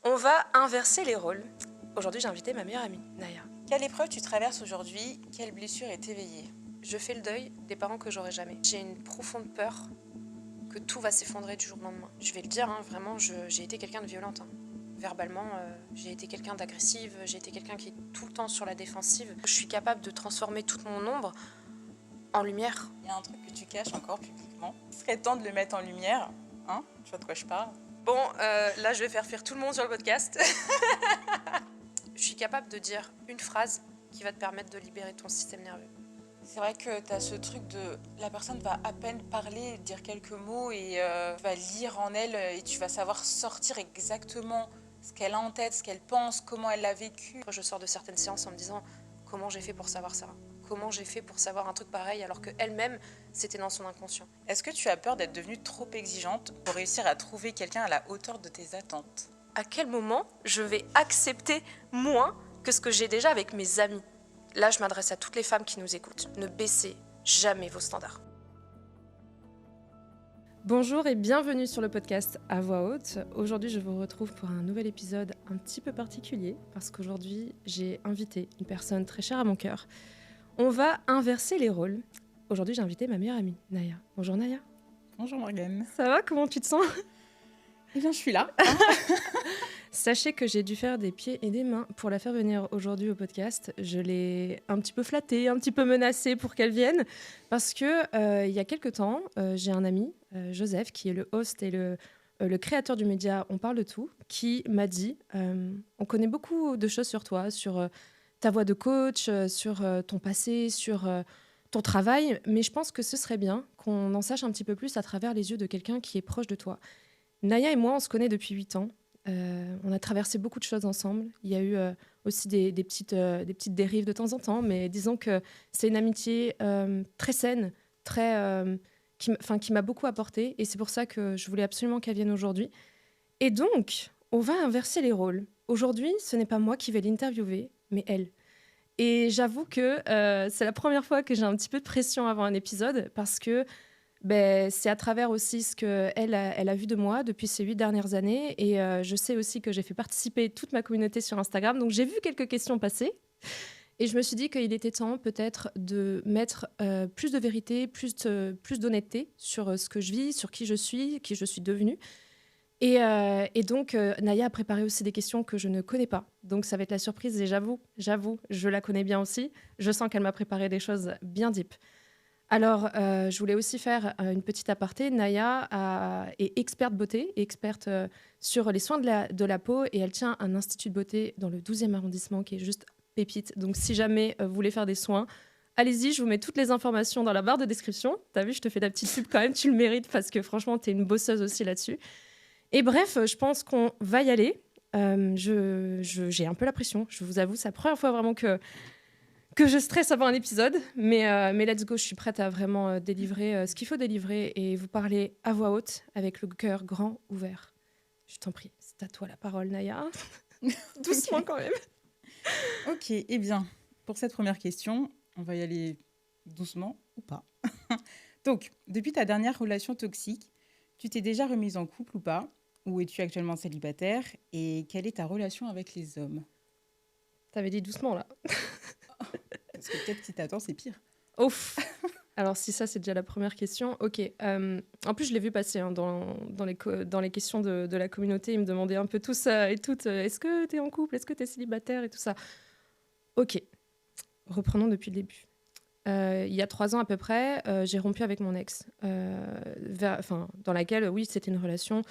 On va inverser les rôles. Aujourd'hui, j'ai invité ma meilleure amie, Naya. Quelle épreuve tu traverses aujourd'hui? Quelle blessure est éveillée? Je fais le deuil des parents que j'aurai jamais. J'ai une profonde peur que tout va s'effondrer du jour au lendemain. Je vais le dire, vraiment, j'ai été quelqu'un de violente. Verbalement, j'ai été quelqu'un d'agressive, j'ai été quelqu'un qui est tout le temps sur la défensive. Je suis capable de transformer toute mon ombre en lumière. Il y a un truc que tu caches encore publiquement. Il serait temps de le mettre en lumière. Hein? Tu vois de quoi je parle? Bon, là, je vais faire fuir tout le monde sur le podcast. Je suis capable de dire une phrase qui va te permettre de libérer ton système nerveux. C'est vrai que tu as ce truc de la personne va à peine parler, dire quelques mots et tu vas lire en elle et tu vas savoir sortir exactement ce qu'elle a en tête, ce qu'elle pense, comment elle l'a vécu. Je sors de certaines séances en me disant comment j'ai fait pour savoir ça? Comment j'ai fait pour savoir un truc pareil alors qu'elle-même, c'était dans son inconscient? Est-ce que tu as peur d'être devenue trop exigeante pour réussir à trouver quelqu'un à la hauteur de tes attentes? À quel moment je vais accepter moins que ce que j'ai déjà avec mes amis? Là, je m'adresse à toutes les femmes qui nous écoutent. Ne baissez jamais vos standards. Bonjour et bienvenue sur le podcast à voix haute. Aujourd'hui, je vous retrouve pour un nouvel épisode un petit peu particulier parce qu'aujourd'hui, j'ai invité une personne très chère à mon cœur. On va inverser les rôles. Aujourd'hui, j'ai invité ma meilleure amie, Naya. Bonjour Naya. Bonjour Morgane. Ça va? Comment tu te sens? Eh bien, je suis là. Sachez que j'ai dû faire des pieds et des mains pour la faire venir aujourd'hui au podcast. Je l'ai un petit peu flattée, un petit peu menacée pour qu'elle vienne parce que il y a quelques temps, j'ai un ami, Joseph, qui est le host et le créateur du média On parle de tout, qui m'a dit on connaît beaucoup de choses sur toi, sur ta voix de coach, sur ton passé, sur ton travail, mais je pense que ce serait bien qu'on en sache un petit peu plus à travers les yeux de quelqu'un qui est proche de toi. Naya et moi, on se connaît depuis 8 ans. On a traversé beaucoup de choses ensemble. Il y a eu aussi des petites dérives de temps en temps, mais disons que c'est une amitié très saine, qui m'a beaucoup apporté, et c'est pour ça que je voulais absolument qu'elle vienne aujourd'hui. Et donc, on va inverser les rôles. Aujourd'hui, ce n'est pas moi qui vais l'interviewer, mais elle. Et j'avoue que c'est la première fois que j'ai un petit peu de pression avant un épisode, parce que c'est à travers aussi ce qu'elle elle a vu de moi depuis ces 8 dernières années. Et je sais aussi que j'ai fait participer toute ma communauté sur Instagram. Donc j'ai vu quelques questions passer. Et je me suis dit qu'il était temps peut-être de mettre plus de vérité, plus d'honnêteté sur ce que je vis, sur qui je suis devenue. Et donc, Naya a préparé aussi des questions que je ne connais pas. Donc ça va être la surprise. Et j'avoue, je la connais bien aussi. Je sens qu'elle m'a préparé des choses bien deep. Alors, je voulais aussi faire une petite aparté. Naya est experte beauté, experte sur les soins de la peau, et elle tient un institut de beauté dans le 12e arrondissement qui est juste pépite. Donc, si jamais vous voulez faire des soins, allez-y, je vous mets toutes les informations dans la barre de description. T'as vu, je te fais la petite pub quand même, tu le mérites parce que franchement, t'es une bosseuse aussi là-dessus. Et bref, je pense qu'on va y aller. J'ai un peu la pression, je vous avoue, c'est la première fois vraiment que je stresse avant un épisode, mais let's go, je suis prête à vraiment délivrer ce qu'il faut délivrer et vous parler à voix haute avec le cœur grand ouvert. Je t'en prie, c'est à toi la parole, Naya. Doucement quand même. Ok, eh bien, pour cette première question, on va y aller doucement ou pas. Donc, depuis ta dernière relation toxique, tu t'es déjà remise en couple ou pas? Ou es-tu actuellement célibataire? Et quelle est ta relation avec les hommes? T'avais dit doucement là. Parce que peut-être si t'attends, c'est pire. Ouf. Alors si ça c'est déjà la première question, ok. En plus je l'ai vu passer dans les questions de la communauté, ils me demandaient un peu tout ça et tout. Est-ce que t'es en couple? Est-ce que t'es célibataire? Et tout ça. Ok, reprenons depuis le début. Il y a 3 ans à peu près, j'ai rompu avec mon ex, dans laquelle, oui, c'était une relation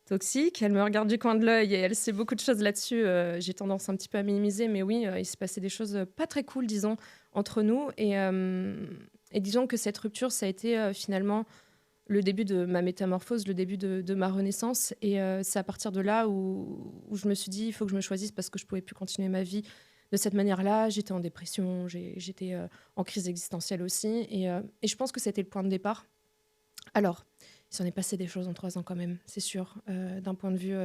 toxique. Elle me regarde du coin de l'œil et elle sait beaucoup de choses là-dessus. J'ai tendance un petit peu à minimiser, mais oui, il se passait des choses pas très cool, disons, entre nous. Et disons que cette rupture, ça a été finalement le début de ma métamorphose, le début de ma renaissance. Et c'est à partir de là où je me suis dit, il faut que je me choisisse parce que je pouvais plus continuer ma vie de cette manière-là. J'étais en dépression, j'étais en crise existentielle aussi. Et je pense que c'était le point de départ. Alors, il s'en est passé des choses en 3 ans quand même, c'est sûr, d'un point de vue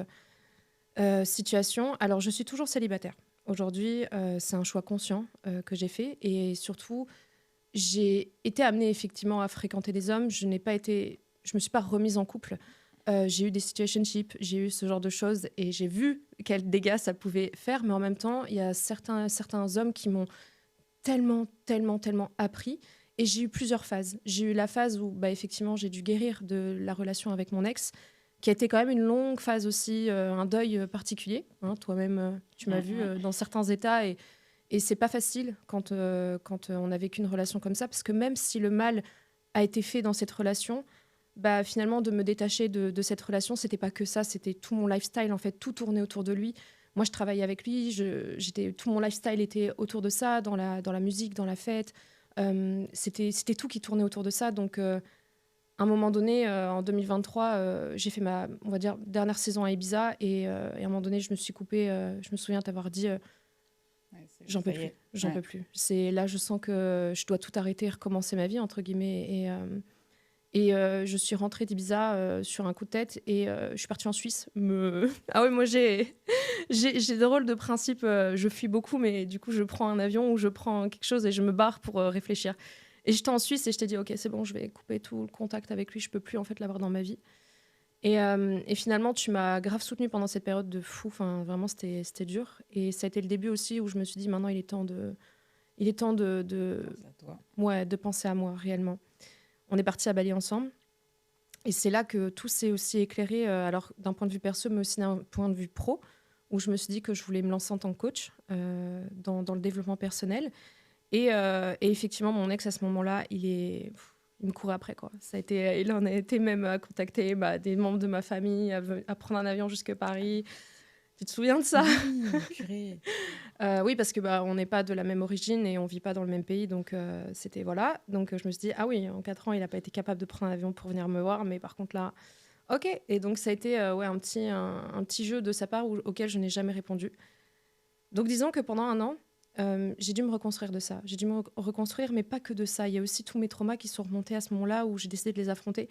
situation. Alors, je suis toujours célibataire. Aujourd'hui, c'est un choix conscient que j'ai fait. Et surtout, j'ai été amenée effectivement à fréquenter des hommes. Je me suis pas remise en couple j'ai eu des situationships, j'ai eu ce genre de choses et j'ai vu quels dégâts ça pouvait faire. Mais en même temps, il y a certains hommes qui m'ont tellement appris. Et j'ai eu plusieurs phases. J'ai eu la phase où, effectivement, j'ai dû guérir de la relation avec mon ex, qui a été quand même une longue phase aussi, un deuil particulier. Hein. Toi-même, tu m'as vu dans certains états. Et c'est pas facile quand on a vécu une relation comme ça, parce que même si le mal a été fait dans cette relation, finalement, de me détacher de cette relation, c'était pas que ça, c'était tout mon lifestyle, en fait, tout tournait autour de lui. Moi, je travaillais avec lui, tout mon lifestyle était autour de ça, dans la musique, dans la fête. C'était tout qui tournait autour de ça. Donc, à un moment donné, en 2023, j'ai fait ma, on va dire, dernière saison à Ibiza. Et à un moment donné, je me suis coupée. Je me souviens t'avoir dit, j'en peux plus. J'en peux plus. Là, je sens que je dois tout arrêter, recommencer ma vie, entre guillemets. Et je suis rentrée d'Ibiza sur un coup de tête et je suis partie en Suisse. Ah ouais, moi j'ai des rôles de principe. Je fuis beaucoup, mais du coup, je prends un avion ou je prends quelque chose et je me barre pour réfléchir. Et j'étais en Suisse et je t'ai dit, ok, c'est bon, je vais couper tout le contact avec lui. Je peux plus en fait l'avoir dans ma vie. Et finalement, tu m'as grave soutenue pendant cette période de fou. Enfin, vraiment, c'était dur. Et ça a été le début aussi où je me suis dit, maintenant, il est temps de penser à moi réellement. On est partis à Bali ensemble. Et c'est là que tout s'est aussi éclairé, alors d'un point de vue perso, mais aussi d'un point de vue pro, où je me suis dit que je voulais me lancer en tant que coach dans le développement personnel. Et effectivement, mon ex, à ce moment-là, il me courait après, quoi. Il en a été même à contacter des membres de ma famille, à prendre un avion jusqu'à Paris. Tu te souviens de ça? Oui, purée. Oui, parce que on n'est pas de la même origine et on vit pas dans le même pays, donc c'était voilà. Donc je me suis dit ah oui, en 4 ans, il n'a pas été capable de prendre un avion pour venir me voir, mais par contre là, ok. Et donc ça a été un petit jeu de sa part auquel je n'ai jamais répondu. Donc disons que pendant un an, j'ai dû me reconstruire de ça. J'ai dû me reconstruire, mais pas que de ça. Il y a aussi tous mes traumas qui sont remontés à ce moment-là où j'ai décidé de les affronter.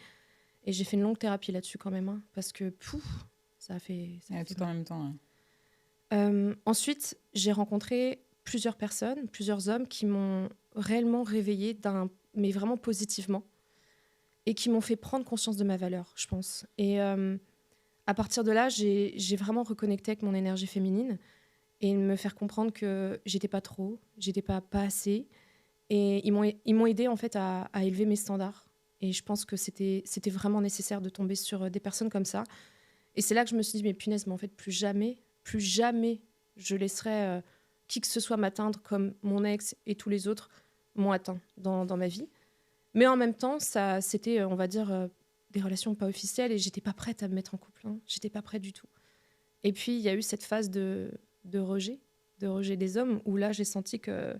Et j'ai fait une longue thérapie là-dessus quand même, hein, parce que ça a fait tout en même temps. Hein. Ensuite, j'ai rencontré plusieurs personnes, plusieurs hommes qui m'ont réellement réveillée, mais vraiment positivement, et qui m'ont fait prendre conscience de ma valeur, je pense. Et à partir de là, j'ai vraiment reconnecté avec mon énergie féminine et me faire comprendre que j'étais pas trop, j'étais pas assez. Et ils m'ont aidé en fait à élever mes standards. Et je pense que c'était vraiment nécessaire de tomber sur des personnes comme ça. Et c'est là que je me suis dit, mais punaise, mais en fait, plus jamais, je laisserai qui que ce soit m'atteindre comme mon ex et tous les autres m'ont atteint dans ma vie. Mais en même temps, ça, c'était, on va dire, des relations pas officielles et j'étais pas prête à me mettre en couple. Hein. J'étais pas prête du tout. Et puis, il y a eu cette phase de rejet des hommes où là, j'ai senti que...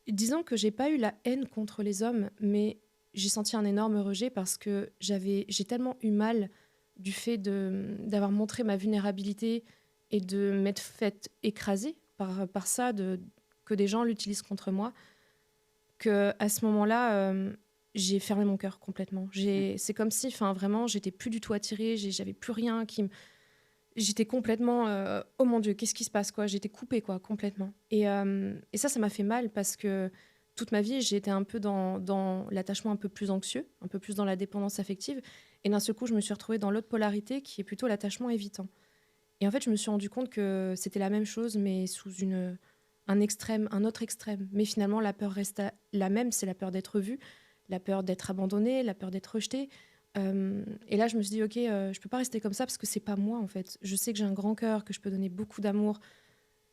Disons que j'ai pas eu la haine contre les hommes, mais j'ai senti un énorme rejet parce que j'ai tellement eu mal du fait d'avoir montré ma vulnérabilité et de m'être faite écraser par ça, que des gens l'utilisent contre moi, qu'à ce moment-là, j'ai fermé mon cœur complètement. C'est comme si, vraiment, j'étais plus du tout attirée, j'avais plus rien qui me... J'étais complètement... oh mon Dieu, qu'est-ce qui se passe, quoi? J'étais coupée, quoi, complètement. Et ça m'a fait mal parce que toute ma vie, j'ai été un peu dans l'attachement un peu plus anxieux, un peu plus dans la dépendance affective. Et d'un seul coup, je me suis retrouvée dans l'autre polarité qui est plutôt l'attachement évitant. Et en fait, je me suis rendu compte que c'était la même chose, mais sous un autre extrême. Mais finalement, la peur reste la même, c'est la peur d'être vue, la peur d'être abandonnée, la peur d'être rejetée. Et là, je me suis dit, ok, je peux pas rester comme ça parce que c'est pas moi, en fait. Je sais que j'ai un grand cœur, que je peux donner beaucoup d'amour,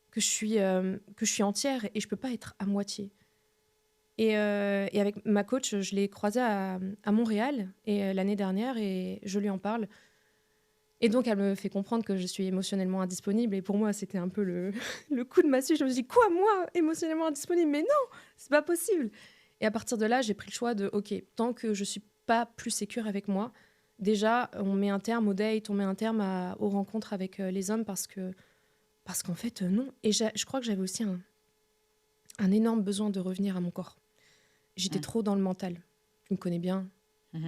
que je suis entière et je peux pas être à moitié. Et avec ma coach, je l'ai croisée à Montréal l'année dernière et je lui en parle. Et donc, elle me fait comprendre que je suis émotionnellement indisponible. Et pour moi, c'était un peu le coup de massue. Je me suis dit, quoi, moi, émotionnellement indisponible? Mais non, c'est pas possible. Et à partir de là, j'ai pris le choix de, ok, tant que je suis pas plus sécure avec moi, déjà, on met un terme aux dates, on met un terme aux rencontres avec les hommes parce qu'en fait, non. Et je crois que j'avais aussi un énorme besoin de revenir à mon corps. J'étais trop dans le mental. Tu me connais bien. Je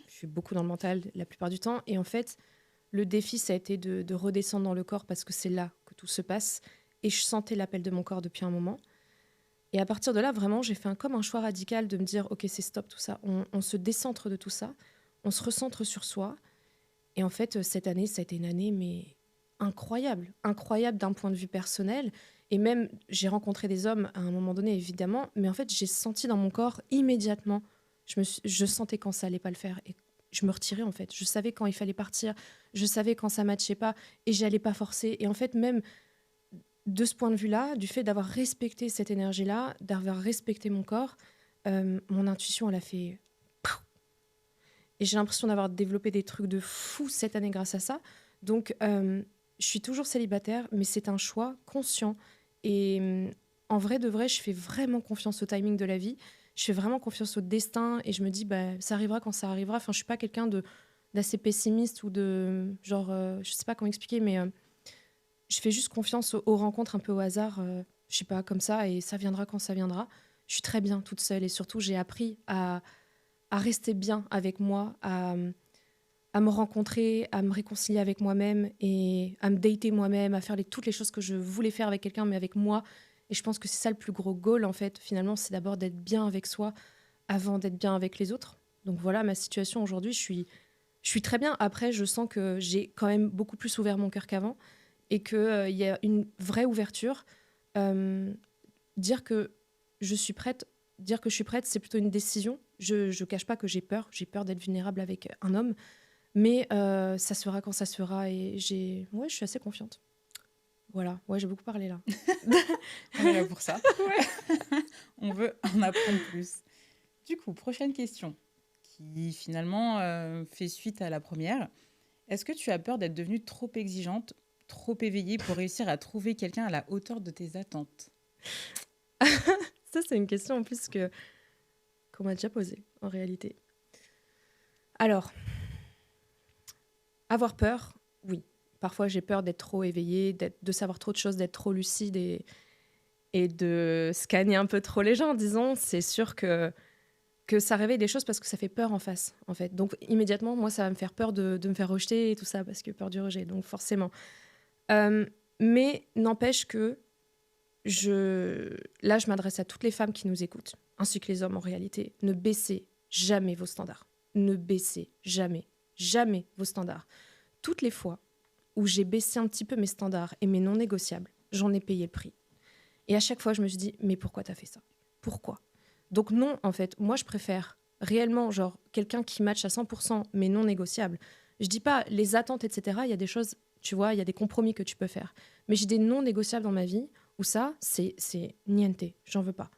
suis beaucoup dans le mental la plupart du temps. Et en fait, le défi, ça a été de redescendre dans le corps parce que c'est là que tout se passe. Et je sentais l'appel de mon corps depuis un moment. Et à partir de là, vraiment, j'ai fait comme un choix radical de me dire, ok, c'est stop tout ça. On se décentre de tout ça. On se recentre sur soi. Et en fait, cette année, ça a été une année mais incroyable, incroyable d'un point de vue personnel. Et même, j'ai rencontré des hommes à un moment donné, évidemment, mais en fait, j'ai senti dans mon corps immédiatement, je sentais quand ça allait pas le faire et je me retirais en fait. Je savais quand il fallait partir, je savais quand ça matchait pas et j'allais pas forcer. Et en fait, même de ce point de vue-là, du fait d'avoir respecté cette énergie-là, d'avoir respecté mon corps, mon intuition, elle a fait. Et j'ai l'impression d'avoir développé des trucs de fou cette année grâce à ça. Donc, je suis toujours célibataire, mais c'est un choix conscient. Et en vrai de vrai, je fais vraiment confiance au timing de la vie. Je fais vraiment confiance au destin. Et je me dis, bah, ça arrivera quand ça arrivera. Enfin, je suis pas quelqu'un d'assez pessimiste ou de genre, je sais pas comment expliquer, mais je fais juste confiance aux rencontres un peu au hasard. Je sais pas, comme ça, et ça viendra quand ça viendra. Je suis très bien toute seule. Et surtout, j'ai appris à rester bien avec moi, à me rencontrer, à me réconcilier avec moi-même et à me dater moi-même, à faire toutes les choses que je voulais faire avec quelqu'un, mais avec moi. Et je pense que c'est ça le plus gros goal, en fait, finalement, c'est d'abord d'être bien avec soi avant d'être bien avec les autres. Donc voilà, ma situation aujourd'hui, je suis très bien. Après, je sens que j'ai quand même beaucoup plus ouvert mon cœur qu'avant et qu'il y a une vraie ouverture. Euh, dire que je suis prête, dire que je suis prête, c'est plutôt une décision. Je ne cache pas que j'ai peur d'être vulnérable avec un homme, mais ça se fera quand ça se fera et ouais, je suis assez confiante. Voilà, ouais, j'ai beaucoup parlé là. On est là pour ça. On veut en apprendre plus. Du coup, prochaine question, qui finalement fait suite à la première. Est-ce que tu as peur d'être devenue trop exigeante, trop éveillée pour réussir à trouver quelqu'un à la hauteur de tes attentes? Ça, c'est une question en plus qu'on m'a déjà posée, en réalité. Alors, avoir peur, oui. Parfois, j'ai peur d'être trop éveillée, de savoir trop de choses, d'être trop lucide et de scanner un peu trop les gens, disons. C'est sûr que ça réveille des choses parce que ça fait peur en face, en fait. Donc, immédiatement, moi, ça va me faire peur de me faire rejeter et tout ça, parce que peur du rejet, donc forcément. Mais n'empêche que là, je m'adresse à toutes les femmes qui nous écoutent, ainsi que les hommes en réalité. Ne baissez jamais vos standards. Ne baissez jamais, jamais vos standards. Toutes les fois où j'ai baissé un petit peu mes standards et mes non négociables, j'en ai payé le prix. Et à chaque fois, je me suis dit, mais pourquoi t'as fait ça? Pourquoi? Donc non, en fait, moi, je préfère réellement, genre, quelqu'un qui matche à 100% mes non négociables. Je dis pas les attentes, etc. Il y a des choses, tu vois, il y a des compromis que tu peux faire. Mais j'ai des non négociables dans ma vie où ça, c'est niente, j'en veux pas.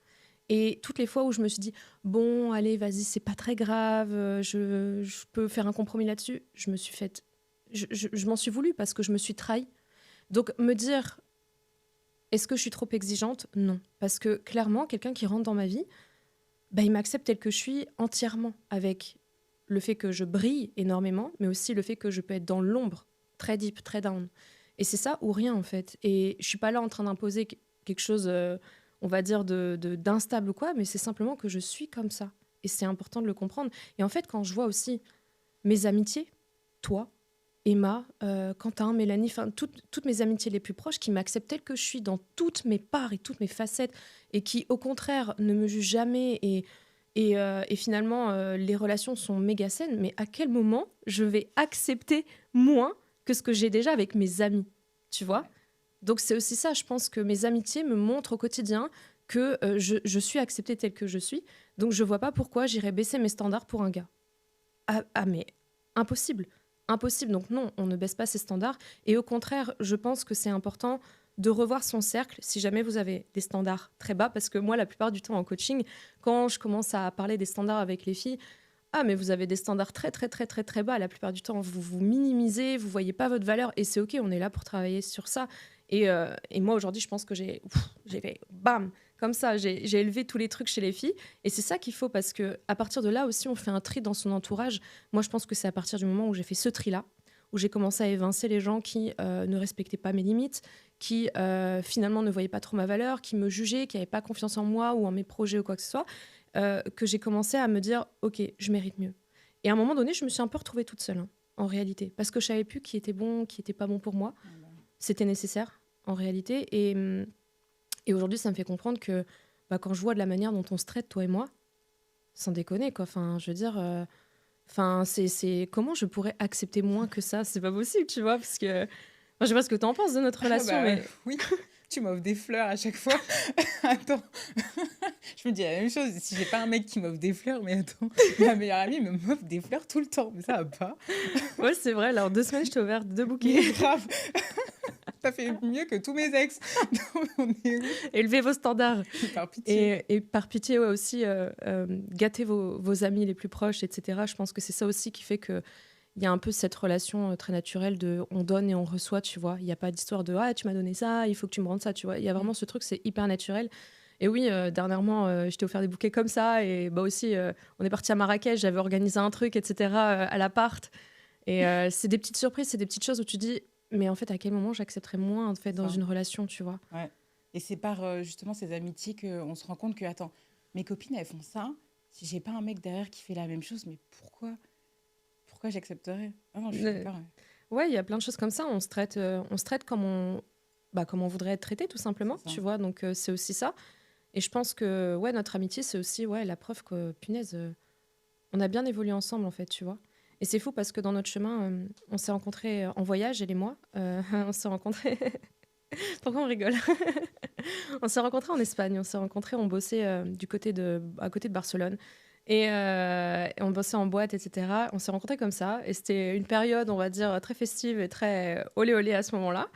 Et toutes les fois où je me suis dit, bon, allez, vas-y, c'est pas très grave, je peux faire un compromis là-dessus, je me suis faite. Je m'en suis voulu parce que je me suis trahie. Donc, me dire, est-ce que je suis trop exigeante? Non. Parce que clairement, quelqu'un qui rentre dans ma vie, bah, il m'accepte tel que je suis entièrement, avec le fait que je brille énormément, mais aussi le fait que je peux être dans l'ombre, très deep, très down. Et c'est ça ou rien, en fait. Et je suis pas là en train d'imposer quelque chose, on va dire, d'instable ou quoi, mais c'est simplement que je suis comme ça. Et c'est important de le comprendre. Et en fait, quand je vois aussi mes amitiés, toi, Emma, Quentin, Mélanie, enfin toutes mes amitiés les plus proches qui m'acceptent telle que je suis dans toutes mes parts et toutes mes facettes et qui au contraire ne me jugent jamais et finalement les relations sont méga saines, mais à quel moment je vais accepter moins que ce que j'ai déjà avec mes amis, tu vois? Donc c'est aussi ça, je pense que mes amitiés me montrent au quotidien que je suis acceptée telle que je suis, donc je vois pas pourquoi j'irais baisser mes standards pour un gars. Mais impossible. Impossible. Donc non, on ne baisse pas ses standards. Et au contraire, je pense que c'est important de revoir son cercle si jamais vous avez des standards très bas. Parce que moi, la plupart du temps en coaching, quand je commence à parler des standards avec les filles, ah, mais vous avez des standards très, très, très, très, très bas. La plupart du temps, vous vous minimisez, vous voyez pas votre valeur. Et c'est OK, on est là pour travailler sur ça. Et moi, aujourd'hui, je pense que j'ai fait bam, comme ça, j'ai élevé tous les trucs chez les filles. Et c'est ça qu'il faut parce que à partir de là aussi, on fait un tri dans son entourage. Moi, je pense que c'est à partir du moment où j'ai fait ce tri-là, où j'ai commencé à évincer les gens qui ne respectaient pas mes limites, qui finalement ne voyaient pas trop ma valeur, qui me jugeaient, qui n'avaient pas confiance en moi ou en mes projets ou quoi que ce soit, que j'ai commencé à me dire, OK, je mérite mieux. Et à un moment donné, je me suis un peu retrouvée toute seule, hein, en réalité, parce que je savais plus qui était bon, qui était pas bon pour moi. C'était nécessaire, en réalité. Et aujourd'hui, ça me fait comprendre que quand je vois de la manière dont on se traite, toi et moi, sans déconner, quoi. Enfin, je veux dire, Enfin, c'est comment je pourrais accepter moins que ça? C'est pas possible, tu vois? Parce que moi, je sais pas ce que tu en penses de notre relation, mais Oui, tu m'offres des fleurs à chaque fois. Attends, je me dis la même chose. Si j'ai pas un mec qui m'offre des fleurs, mais attends, ma meilleure amie m'offre des fleurs tout le temps, mais ça va pas. ouais, c'est vrai. Alors 2 semaines, je t'ai offert 2 Mais bouquets. grave, ça fait mieux que tous mes ex. Donc, on est où? Élevez vos standards. Par pitié. Et par pitié, ouais, aussi, gâtez vos amis les plus proches, etc. Je pense que c'est ça aussi qui fait que il y a un peu cette relation très naturelle de on donne et on reçoit, tu vois. Il n'y a pas d'histoire de ah, tu m'as donné ça, il faut que tu me rendes ça, tu vois. Il y a vraiment ce truc, c'est hyper naturel. Et oui, dernièrement, je t'ai offert des bouquets comme ça. Et bah aussi, on est parti à Marrakech, j'avais organisé un truc, etc. À l'appart. Et c'est des petites surprises, c'est des petites choses où tu dis, mais en fait, à quel moment j'accepterais moins en fait, dans Ça. une relation, tu vois. Ouais. Et c'est par justement ces amitiés qu'on se rend compte que, attends, mes copines, elles font ça. Si j'ai pas un mec derrière qui fait la même chose, mais pourquoi j'accepterais? Ah non, je suis Euh, d'accord. Ouais, il y a plein de choses comme ça. On se traite comme on voudrait être traité, tout simplement, C'est ça. tu vois. Donc, c'est aussi ça. Et je pense que ouais, notre amitié, c'est aussi ouais, la preuve que, punaise, on a bien évolué ensemble, en fait, tu vois. Et c'est fou parce que dans notre chemin, on s'est rencontrés en voyage, elle et moi. On s'est rencontrés. Pourquoi on rigole? On s'est rencontrés en Espagne. On s'est rencontrés, on bossait à côté de Barcelone. Et on bossait en boîte, etc. On s'est rencontrés comme ça. Et c'était une période, on va dire, très festive et très olé olé à ce moment-là.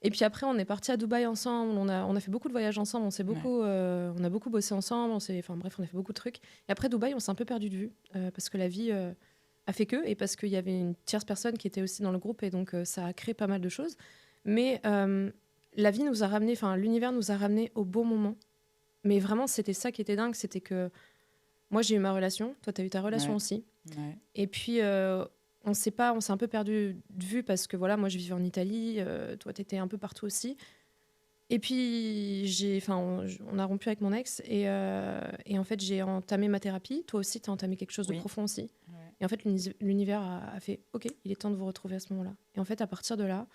Et puis après, on est parti à Dubaï ensemble. On a fait beaucoup de voyages ensemble. On a beaucoup bossé ensemble. Enfin bref, on a fait beaucoup de trucs. Et après Dubaï, on s'est un peu perdu de vue parce que la vie a fait que et parce qu'il y avait une tierce personne qui était aussi dans le groupe et donc ça a créé pas mal de choses. Mais la vie nous a ramené, enfin l'univers nous a ramené au bon moment. Mais vraiment, c'était ça qui était dingue, c'était que moi j'ai eu ma relation, toi t'as eu ta relation Ouais. aussi. Ouais. Et puis, on s'est un peu perdu de vue parce que voilà, moi je vivais en Italie, toi t'étais un peu partout aussi. Et puis, on a rompu avec mon ex et en fait, j'ai entamé ma thérapie. Toi aussi, t'as entamé quelque chose de Oui. profond aussi. Ouais. Et en fait, l'univers a fait OK, il est temps de vous retrouver à ce moment-là. Et en fait, à partir de là,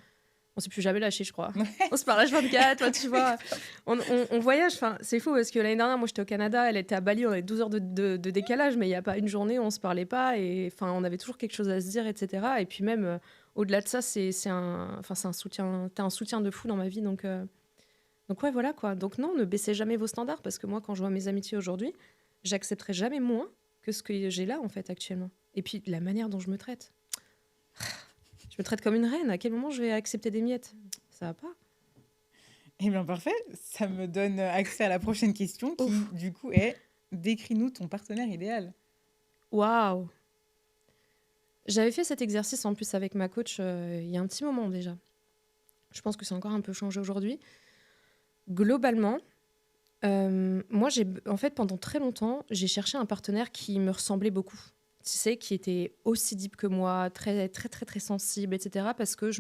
on s'est plus jamais lâché, je crois. On se parle H24, toi, tu vois. On voyage. Enfin, c'est fou parce que l'année dernière, moi, j'étais au Canada, elle était à Bali, on avait 12 heures de décalage, mais il n'y a pas une journée où on se parlait pas. Et enfin, on avait toujours quelque chose à se dire, etc. Et puis même, au-delà de ça, c'est un soutien. T'es un soutien de fou dans ma vie, donc ouais, voilà quoi. Donc non, ne baissez jamais vos standards parce que moi, quand je vois mes amitiés aujourd'hui, j'accepterai jamais moins que ce que j'ai là en fait actuellement. Et puis la manière dont je me traite. Je me traite comme une reine. À quel moment je vais accepter des miettes? Ça va pas. Eh bien, parfait. Ça me donne accès à la prochaine question qui, Ouf. du coup, est décris-nous ton partenaire idéal. Waouh. J'avais fait cet exercice en plus avec ma coach il y a un petit moment déjà. Je pense que c'est encore un peu changé aujourd'hui. Globalement, moi, en fait, pendant très longtemps, j'ai cherché un partenaire qui me ressemblait beaucoup. Tu sais, qui était aussi deep que moi, très, très, très, très sensible, etc. Parce que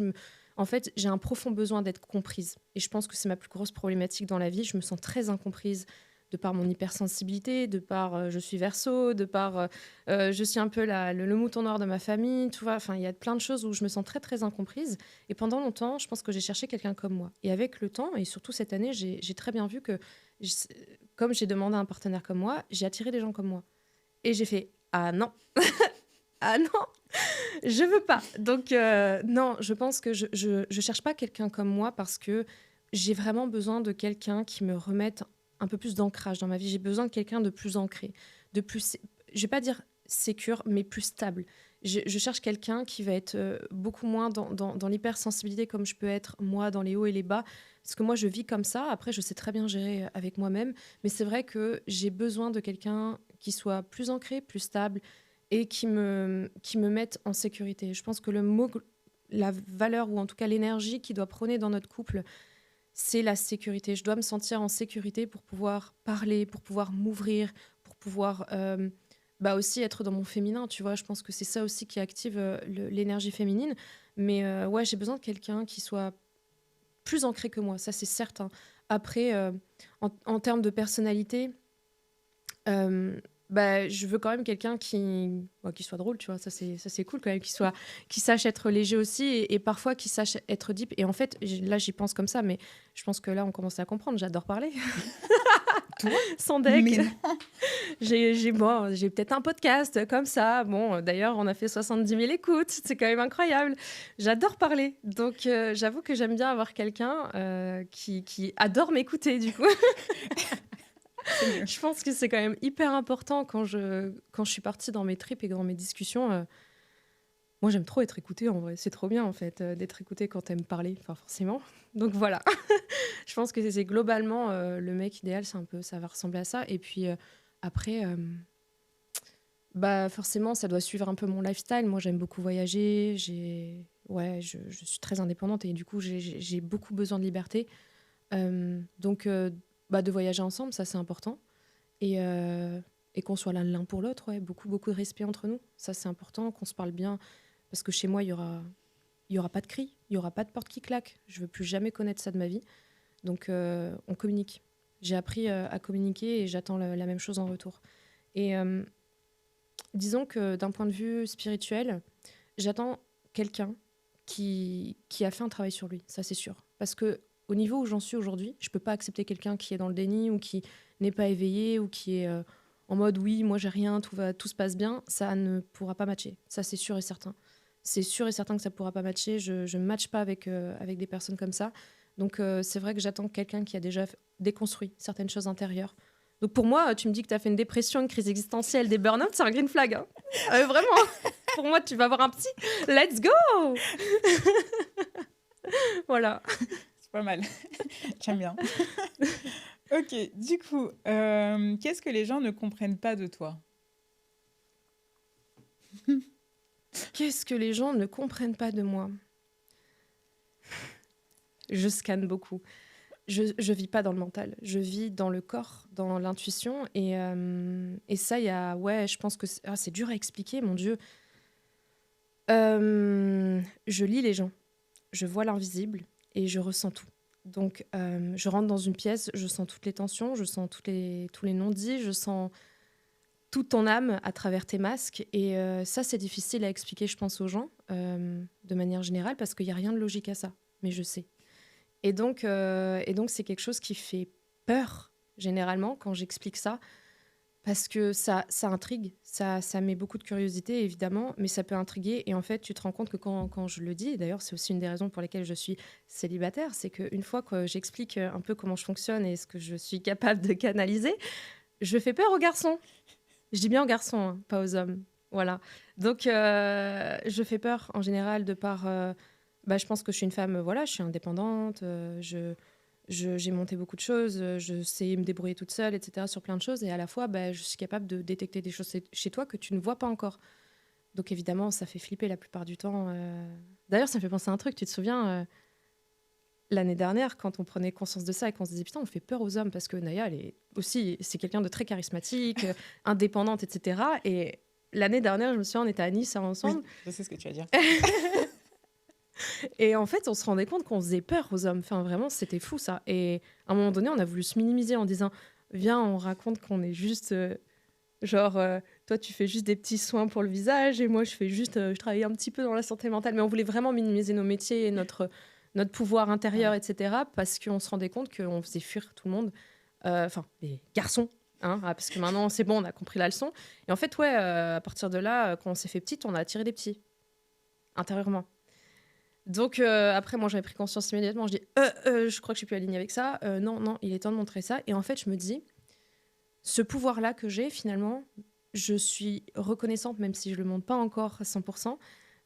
en fait, j'ai un profond besoin d'être comprise. Et je pense que c'est ma plus grosse problématique dans la vie. Je me sens très incomprise de par mon hypersensibilité, de par je suis Verseau, de par je suis un peu le mouton noir de ma famille, tu vois. Enfin, il y a plein de choses où je me sens très, très incomprise. Et pendant longtemps, je pense que j'ai cherché quelqu'un comme moi. Et avec le temps, et surtout cette année, j'ai très bien vu que je- comme j'ai demandé un partenaire comme moi, j'ai attiré des gens comme moi. Et j'ai fait ah non, ah non, je veux pas. Donc non, je pense que je cherche pas quelqu'un comme moi parce que j'ai vraiment besoin de quelqu'un qui me remette un peu plus d'ancrage dans ma vie. J'ai besoin de quelqu'un de plus ancré, de plus, je vais pas dire sécure, mais plus stable. Je cherche quelqu'un qui va être beaucoup moins dans l'hypersensibilité comme je peux être moi dans les hauts et les bas. Parce que moi, je vis comme ça. Après, je sais très bien gérer avec moi-même. Mais c'est vrai que j'ai besoin de quelqu'un qui soit plus ancré, plus stable et qui me mette en sécurité. Je pense que la valeur ou en tout cas l'énergie qui doit prôner dans notre couple, c'est la sécurité. Je dois me sentir en sécurité pour pouvoir parler, pour pouvoir m'ouvrir, pour pouvoir aussi être dans mon féminin, tu vois. Je pense que c'est ça aussi qui active l'énergie féminine. Mais ouais, j'ai besoin de quelqu'un qui soit plus ancré que moi, ça c'est certain. Après, en termes de personnalité, je veux quand même quelqu'un qui soit drôle, tu vois. Ça c'est cool quand même, qui sache être léger aussi et parfois qui sache être deep. Et en fait, là j'y pense comme ça, mais je pense que là on commence à comprendre. J'adore parler. Toi? sans deck. Mais non. J'ai peut-être un podcast comme ça. Bon, d'ailleurs, on a fait 70 000 écoutes. C'est quand même incroyable. J'adore parler. Donc, j'avoue que j'aime bien avoir quelqu'un qui adore m'écouter, du coup. C'est mieux. Je pense que c'est quand même hyper important quand je suis partie dans mes trips et dans mes discussions. Moi, j'aime trop être écoutée, en vrai. C'est trop bien, en fait, d'être écoutée quand t'aimes parler. Enfin, forcément. Donc, voilà. Je pense que c'est globalement le mec idéal, ça va ressembler à ça. Et puis, après, bah, forcément, ça doit suivre un peu mon lifestyle. Moi, j'aime beaucoup voyager. Je suis très indépendante et du coup, j'ai beaucoup besoin de liberté. Donc, bah, de voyager ensemble, ça, c'est important. Et qu'on soit l'un pour l'autre, ouais, beaucoup, beaucoup de respect entre nous. Ça, c'est important, qu'on se parle bien. Parce que chez moi, il y aura pas de cris, il y aura pas de porte qui claque. Je veux plus jamais connaître ça de ma vie. Donc, on communique. J'ai appris à communiquer et j'attends la même chose en retour. Et disons que d'un point de vue spirituel, j'attends quelqu'un qui a fait un travail sur lui, ça c'est sûr. Parce que au niveau où j'en suis aujourd'hui, je peux pas accepter quelqu'un qui est dans le déni ou qui n'est pas éveillé ou qui est en mode oui, moi j'ai rien, tout se passe bien. Ça ne pourra pas matcher. Ça c'est sûr et certain. C'est sûr et certain que ça pourra pas matcher. Je ne matche pas avec des personnes comme ça. Donc c'est vrai que j'attends quelqu'un qui a déjà déconstruit certaines choses intérieures. Donc pour moi, tu me dis que tu as fait une dépression, une crise existentielle, des burn-out, c'est un green flag. Hein. Vraiment. Pour moi, tu vas avoir un petit let's go. Voilà. C'est pas mal. J'aime bien. Ok, du coup, qu'est-ce que les gens ne comprennent pas de toi? Qu'est-ce que les gens ne comprennent pas de moi? Je scanne beaucoup. Je vis pas dans le mental, je vis dans le corps, dans l'intuition. Et ça, je pense que c'est dur à expliquer, mon Dieu. Je lis les gens, je vois l'invisible et je ressens tout. Donc, je rentre dans une pièce, je sens toutes les tensions, je sens tous les non-dits, je sens toute ton âme à travers tes masques. Et ça, c'est difficile à expliquer, je pense, aux gens, de manière générale, parce qu'il n'y a rien de logique à ça. Mais je sais. Et donc, c'est quelque chose qui fait peur, généralement, quand j'explique ça, parce que ça intrigue, ça met beaucoup de curiosité, évidemment, mais ça peut intriguer. Et en fait, tu te rends compte que quand je le dis, et d'ailleurs, c'est aussi une des raisons pour lesquelles je suis célibataire, c'est qu'une fois que j'explique un peu comment je fonctionne et ce que je suis capable de canaliser, je fais peur aux garçons. Je dis bien aux garçons, hein, pas aux hommes. Voilà. Donc, je fais peur, en général, de par... je pense que je suis une femme, voilà, je suis indépendante, j'ai monté beaucoup de choses, je sais me débrouiller toute seule, etc., sur plein de choses. Et à la fois, je suis capable de détecter des choses chez toi que tu ne vois pas encore. Donc évidemment, ça fait flipper la plupart du temps. D'ailleurs, ça me fait penser à un truc. Tu te souviens, l'année dernière, quand on prenait conscience de ça et qu'on se disait, putain, on fait peur aux hommes, parce que Naya, c'est quelqu'un de très charismatique, indépendante, etc. Et l'année dernière, je me souviens, on était à Nice ensemble. Oui, je sais ce que tu vas dire. Et en fait, on se rendait compte qu'on faisait peur aux hommes. Enfin, vraiment, c'était fou, ça. Et à un moment donné, on a voulu se minimiser en disant, viens, on raconte qu'on est juste... toi, tu fais juste des petits soins pour le visage et moi, je travaille un petit peu dans la santé mentale. Mais on voulait vraiment minimiser nos métiers et notre pouvoir intérieur, etc. Parce qu'on se rendait compte qu'on faisait fuir tout le monde. Enfin, les garçons. Hein, parce que maintenant, c'est bon, on a compris la leçon. Et en fait, à partir de là, quand on s'est fait petite, on a attiré des petits. Intérieurement. Donc, après, moi, j'avais pris conscience immédiatement. Je dis, je crois que je suis plus alignée avec ça. Non, il est temps de montrer ça. Et en fait, je me dis, ce pouvoir-là que j'ai, finalement, je suis reconnaissante, même si je le montre pas encore à 100%.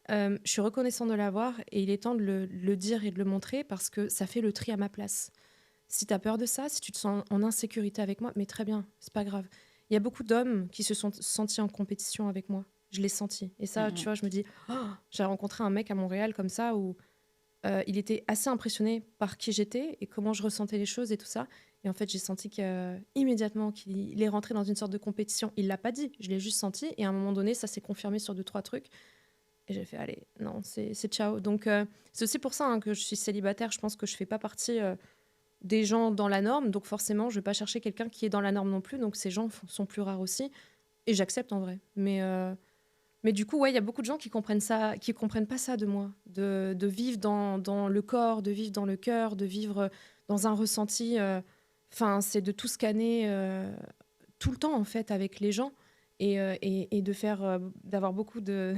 Je suis reconnaissante de l'avoir et il est temps de le dire et de le montrer parce que ça fait le tri à ma place. Si tu as peur de ça, si tu te sens en insécurité avec moi, mais très bien, c'est pas grave. Il y a beaucoup d'hommes qui se sont sentis en compétition avec moi. Je l'ai senti. Et ça, tu vois, je me dis, j'ai rencontré un mec à Montréal comme ça où il était assez impressionné par qui j'étais et comment je ressentais les choses et tout ça. Et en fait, j'ai senti immédiatement qu'il est rentré dans une sorte de compétition. Il l'a pas dit, je l'ai juste senti. Et à un moment donné, ça s'est confirmé sur 2-3 trucs. Et j'ai fait, allez, non, c'est ciao. Donc, c'est aussi pour ça que je suis célibataire. Je pense que je fais pas partie des gens dans la norme. Donc, forcément, je vais pas chercher quelqu'un qui est dans la norme non plus. Donc, ces gens sont plus rares aussi. Et j'accepte en vrai. Mais du coup, il y a beaucoup de gens qui comprennent pas ça de moi. De vivre dans le corps, de vivre dans le cœur, de vivre dans un ressenti Enfin, c'est de tout scanner tout le temps, en fait, avec les gens et de d'avoir beaucoup de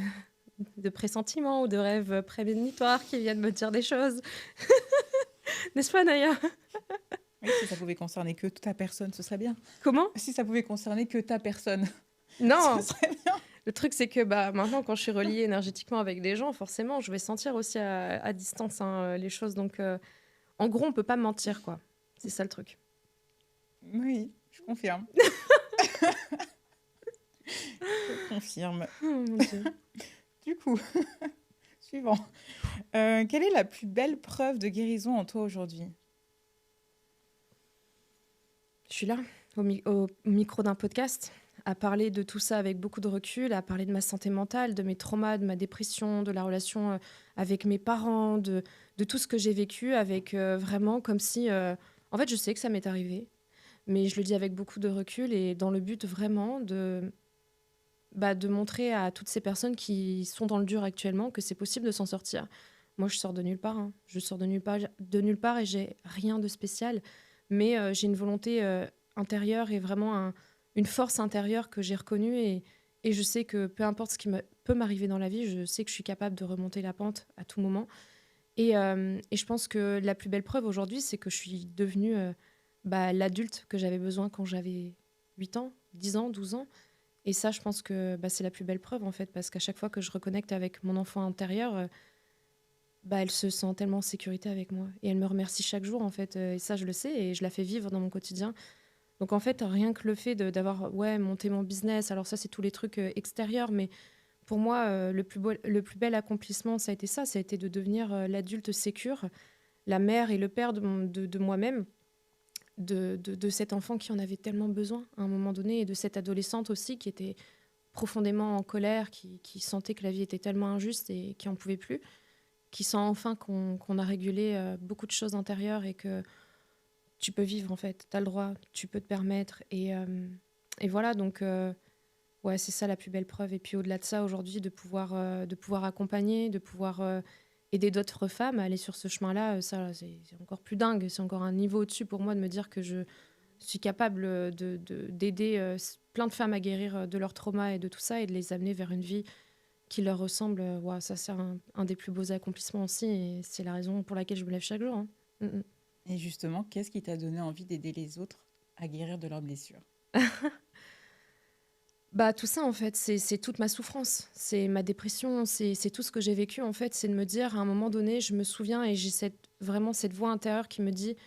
pressentiments ou de rêves prémonitoires qui viennent me dire des choses. N'est-ce pas, Naya? Oui, si ça pouvait concerner que ta personne, ce serait bien. Comment? Si ça pouvait concerner que ta personne, Non, ce serait bien. le truc, c'est que maintenant, quand je suis reliée énergétiquement avec des gens, forcément, je vais sentir aussi à distance les choses. Donc, en gros, on peut pas mentir, quoi. C'est ça le truc. Oui, je confirme. Je confirme. Oh, mon Dieu. Du coup, suivant. Quelle est la plus belle preuve de guérison en toi aujourd'hui? Je suis là, au micro d'un podcast, à parler de tout ça avec beaucoup de recul, à parler de ma santé mentale, de mes traumas, de ma dépression, de la relation avec mes parents, de tout ce que j'ai vécu, avec vraiment comme si... En fait, je sais que ça m'est arrivé, mais je le dis avec beaucoup de recul et dans le but vraiment de montrer à toutes ces personnes qui sont dans le dur actuellement que c'est possible de s'en sortir. Moi, je sors de nulle part. Je sors de nulle part et j'ai rien de spécial. Mais j'ai une volonté intérieure et vraiment une force intérieure que j'ai reconnue. Et je sais que peu importe ce qui peut m'arriver dans la vie, je sais que je suis capable de remonter la pente à tout moment. Et je pense que la plus belle preuve aujourd'hui, c'est que je suis devenue l'adulte que j'avais besoin quand j'avais 8 ans, 10 ans, 12 ans. Et ça, je pense que c'est la plus belle preuve, en fait, parce qu'à chaque fois que je reconnecte avec mon enfant intérieur, elle se sent tellement en sécurité avec moi. Et elle me remercie chaque jour, en fait. Et ça, je le sais, et je la fais vivre dans mon quotidien. Donc, en fait, rien que le fait d'avoir monté mon business, alors ça, c'est tous les trucs extérieurs, mais pour moi, le plus bel accomplissement, ça a été ça. Ça a été de devenir l'adulte sécure, la mère et le père de moi-même, de cet enfant qui en avait tellement besoin à un moment donné, et de cette adolescente aussi qui était profondément en colère, qui sentait que la vie était tellement injuste et qui en pouvait plus, qui sent enfin qu'on a régulé beaucoup de choses intérieures et que tu peux vivre, en fait. Tu as le droit, tu peux te permettre. Et voilà, donc c'est ça la plus belle preuve. Et puis au-delà de ça, aujourd'hui, de pouvoir accompagner, de pouvoir aider d'autres femmes à aller sur ce chemin-là, ça, c'est encore plus dingue. C'est encore un niveau au-dessus pour moi de me dire que je suis capable d'aider plein de femmes à guérir de leur trauma et de tout ça et de les amener vers une vie qui leur ressemble. Ça, c'est un des plus beaux accomplissements aussi et c'est la raison pour laquelle je me lève chaque jour. Hein. Mm, mm. Et justement, qu'est-ce qui t'a donné envie d'aider les autres à guérir de leurs blessures? Tout ça, en fait, c'est toute ma souffrance, c'est ma dépression, c'est tout ce que j'ai vécu, en fait. C'est de me dire, à un moment donné, je me souviens et j'ai vraiment cette voix intérieure qui me dit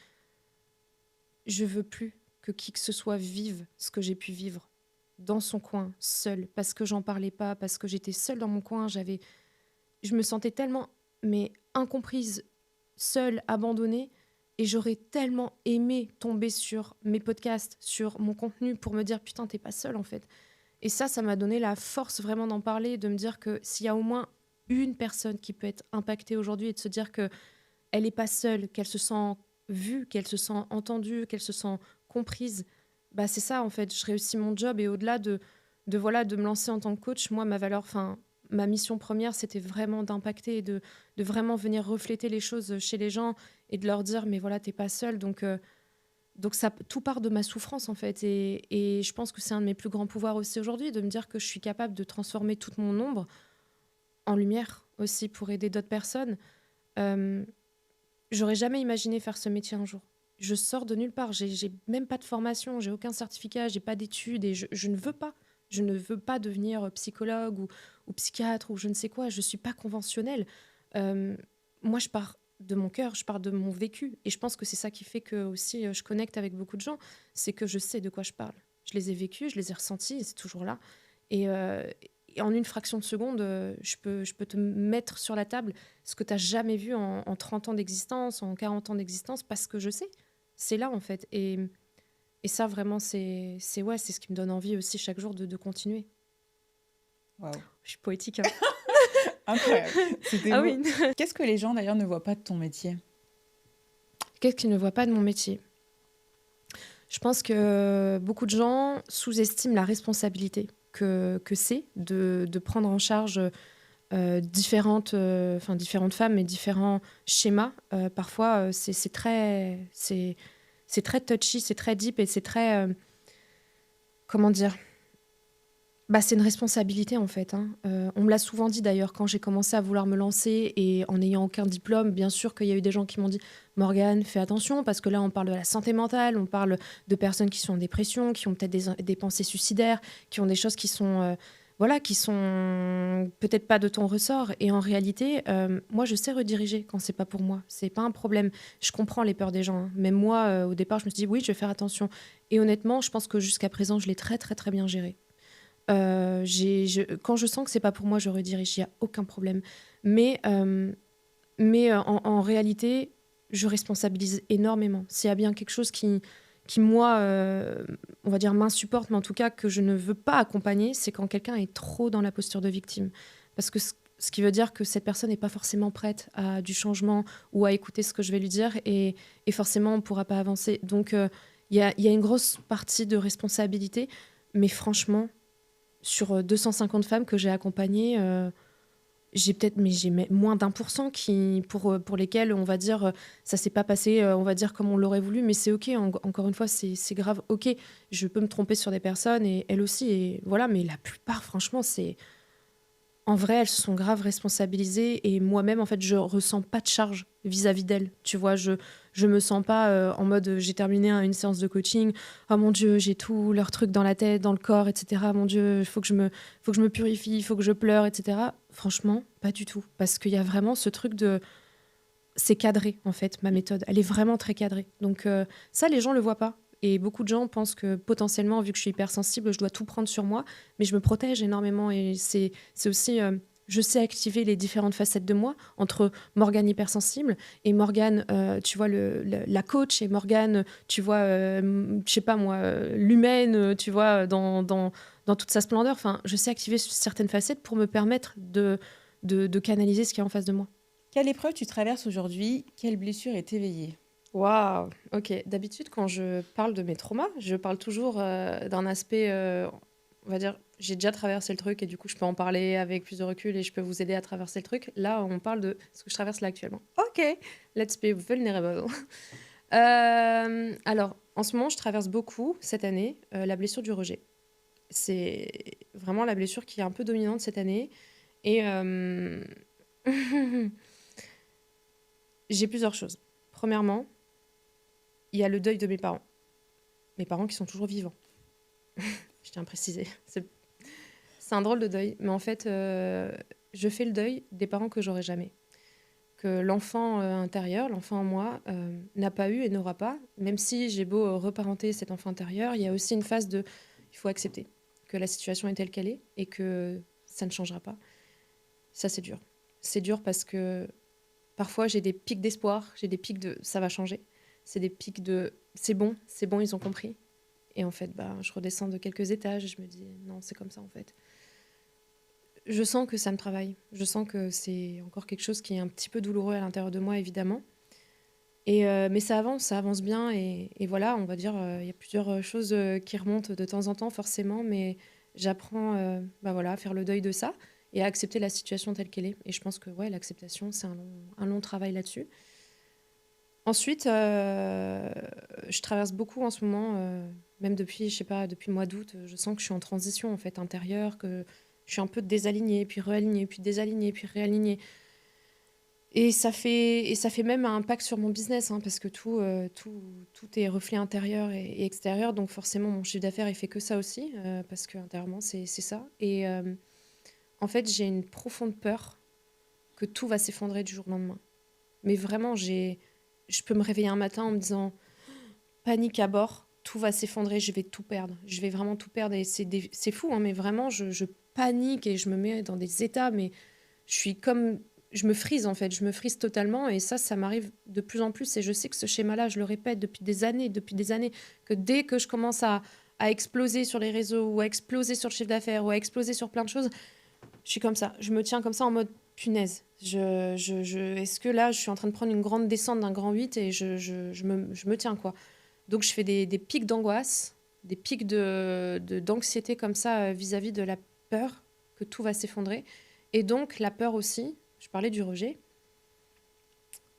« Je veux plus que qui que ce soit vive ce que j'ai pu vivre dans son coin, seule, parce que j'en parlais pas, parce que j'étais seule dans mon coin, je me sentais tellement incomprise, seule, abandonnée, et j'aurais tellement aimé tomber sur mes podcasts, sur mon contenu pour me dire « Putain, t'es pas seule, en fait ». Et ça m'a donné la force vraiment d'en parler, de me dire que s'il y a au moins une personne qui peut être impactée aujourd'hui et de se dire qu'elle n'est pas seule, qu'elle se sent vue, qu'elle se sent entendue, qu'elle se sent comprise, c'est ça, en fait. Je réussis mon job et au-delà de me lancer en tant que coach, moi, ma mission première, c'était vraiment d'impacter et de vraiment venir refléter les choses chez les gens et de leur dire, mais voilà, t'es pas seule, donc ça, tout part de ma souffrance, en fait. Et je pense que c'est un de mes plus grands pouvoirs aussi aujourd'hui, de me dire que je suis capable de transformer toute mon ombre en lumière aussi pour aider d'autres personnes. J'aurais jamais imaginé faire ce métier un jour. Je sors de nulle part. J'ai même pas de formation, j'ai aucun certificat, j'ai pas d'études et je ne veux pas. Je ne veux pas devenir psychologue ou psychiatre ou je ne sais quoi. Je suis pas conventionnelle. Moi, je pars de mon cœur, je pars de mon vécu. Et je pense que c'est ça qui fait que aussi je connecte avec beaucoup de gens. C'est que je sais de quoi je parle. Je les ai vécus, je les ai ressentis et c'est toujours là. Et en une fraction de seconde, je peux te mettre sur la table ce que tu n'as jamais vu en 30 ans d'existence, en 40 ans d'existence, parce que je sais. C'est là, en fait. Et ça, vraiment, c'est ce qui me donne envie aussi chaque jour de continuer. Waouh. Je suis poétique, hein. Incroyable. C'était Ah beau. oui. Qu'est-ce que les gens, d'ailleurs, ne voient pas de ton métier? Qu'est-ce qu'ils ne voient pas de mon métier? Je pense que beaucoup de gens sous-estiment la responsabilité que c'est de prendre en charge différentes femmes et différents schémas. Parfois, c'est c'est très touchy, c'est très deep et c'est très... comment dire? Bah, c'est une responsabilité en fait, hein. On me l'a souvent dit d'ailleurs quand j'ai commencé à vouloir me lancer et en n'ayant aucun diplôme. Bien sûr qu'il y a eu des gens qui m'ont dit: «Morgane, fais attention parce que là, on parle de la santé mentale, on parle de personnes qui sont en dépression, qui ont peut-être des pensées suicidaires, qui ont des choses qui sont, voilà, qui sont peut-être pas de ton ressort» et en réalité, moi, je sais rediriger quand c'est pas pour moi. C'est pas un problème. Je comprends les peurs des gens, hein. Même moi, au départ, je me suis dit: «Oui, je vais faire attention» et honnêtement, je pense que jusqu'à présent, je l'ai très, très, très bien géré. Quand je sens que c'est pas pour moi, je redirige, il y a aucun problème. Mais, en réalité, je responsabilise énormément. S'il y a bien quelque chose qui moi, on va dire m'insupporte, mais en tout cas que je ne veux pas accompagner, c'est quand quelqu'un est trop dans la posture de victime. Parce que ce qui veut dire que cette personne n'est pas forcément prête à du changement ou à écouter ce que je vais lui dire et forcément on ne pourra pas avancer. Donc il y a une grosse partie de responsabilité, mais franchement, sur 250 femmes que j'ai accompagnées, j'ai moins d'1% pour lesquelles, on va dire, ça s'est pas passé, on va dire, comme on l'aurait voulu, mais c'est OK. Encore une fois, c'est grave. OK, je peux me tromper sur des personnes et elles aussi. Et voilà, mais la plupart, franchement, c'est en vrai, elles se sont grave responsabilisées et moi-même, en fait, je ressens pas de charge vis-à-vis d'elles. Tu vois, je me sens pas en mode j'ai terminé une séance de coaching. Oh mon Dieu, j'ai tout leur truc dans la tête, dans le corps, etc. Mon Dieu, faut que je me purifie, il faut que je pleure, etc. Franchement, pas du tout. Parce qu'il y a vraiment ce truc de. C'est cadré, en fait, ma méthode. Elle est vraiment très cadrée. Donc, ça, les gens le voient pas. Et beaucoup de gens pensent que potentiellement, vu que je suis hypersensible, je dois tout prendre sur moi. Mais je me protège énormément. Et c'est aussi. Je sais activer les différentes facettes de moi entre Morgane hypersensible et Morgane, tu vois, la coach, et Morgane, tu vois, je sais pas moi, l'humaine, tu vois, dans toute sa splendeur. Enfin, je sais activer certaines facettes pour me permettre de canaliser ce qui est en face de moi. Quelle épreuve tu traverses aujourd'hui? Quelle blessure est éveillée? Waouh, ok. D'habitude, quand je parle de mes traumas, je parle toujours d'un aspect, on va dire, j'ai déjà traversé le truc et du coup, je peux en parler avec plus de recul et je peux vous aider à traverser le truc. Là, on parle de ce que je traverse là actuellement. Ok, let's be vulnerable. Alors, en ce moment, je traverse beaucoup cette année la blessure du rejet. C'est vraiment la blessure qui est un peu dominante cette année. Et j'ai plusieurs choses. Premièrement, il y a le deuil de mes parents. Mes parents qui sont toujours vivants. Je tiens à préciser. C'est un drôle de deuil. Mais en fait, je fais le deuil des parents que j'aurai jamais. Que l'enfant intérieur, l'enfant en moi, n'a pas eu et n'aura pas. Même si j'ai beau reparenter cet enfant intérieur, il y a aussi une phase de... Il faut accepter que la situation est telle qu'elle est et que ça ne changera pas. Ça, c'est dur. C'est dur parce que parfois, j'ai des pics d'espoir, j'ai des pics de ça va changer. C'est des pics de c'est bon, ils ont compris. Et en fait, bah, je redescends de quelques étages et je me dis non, c'est comme ça en fait. Je sens que ça me travaille. Je sens que c'est encore quelque chose qui est un petit peu douloureux à l'intérieur de moi, évidemment. Mais ça avance bien. Et voilà, on va dire, il y a plusieurs choses qui remontent de temps en temps, forcément. Mais j'apprends bah voilà, à faire le deuil de ça et à accepter la situation telle qu'elle est. Et je pense que ouais, l'acceptation, c'est un long travail là-dessus. Ensuite, je traverse beaucoup en ce moment, même depuis, je sais pas, depuis le mois d'août, je sens que je suis en transition en fait intérieure, que je suis un peu désalignée, puis réalignée, puis désalignée, puis réalignée. Et ça fait même un impact sur mon business, hein, parce que tout est reflet intérieur et extérieur, donc forcément mon chiffre d'affaires il fait que ça aussi, parce que intérieurement c'est ça. Et en fait j'ai une profonde peur que tout va s'effondrer du jour au lendemain. Mais vraiment je peux me réveiller un matin en me disant panique à bord, tout va s'effondrer, je vais tout perdre. Je vais vraiment tout perdre. Et c'est fou, hein, mais vraiment, je panique et je me mets dans des états, mais je suis comme... Je me frise, en fait. Je me frise totalement. Et ça m'arrive de plus en plus. Et je sais que ce schéma-là, je le répète depuis des années, que dès que je commence à exploser sur les réseaux, ou à exploser sur le chiffre d'affaires, ou à exploser sur plein de choses, je suis comme ça. Je me tiens comme ça en mode punaise. Est-ce que là, je suis en train de prendre une grande descente d'un grand 8 et je me tiens, quoi. Donc, je fais des pics d'angoisse, des pics d'anxiété comme ça vis-à-vis de la peur que tout va s'effondrer. Et donc, la peur aussi, je parlais du rejet,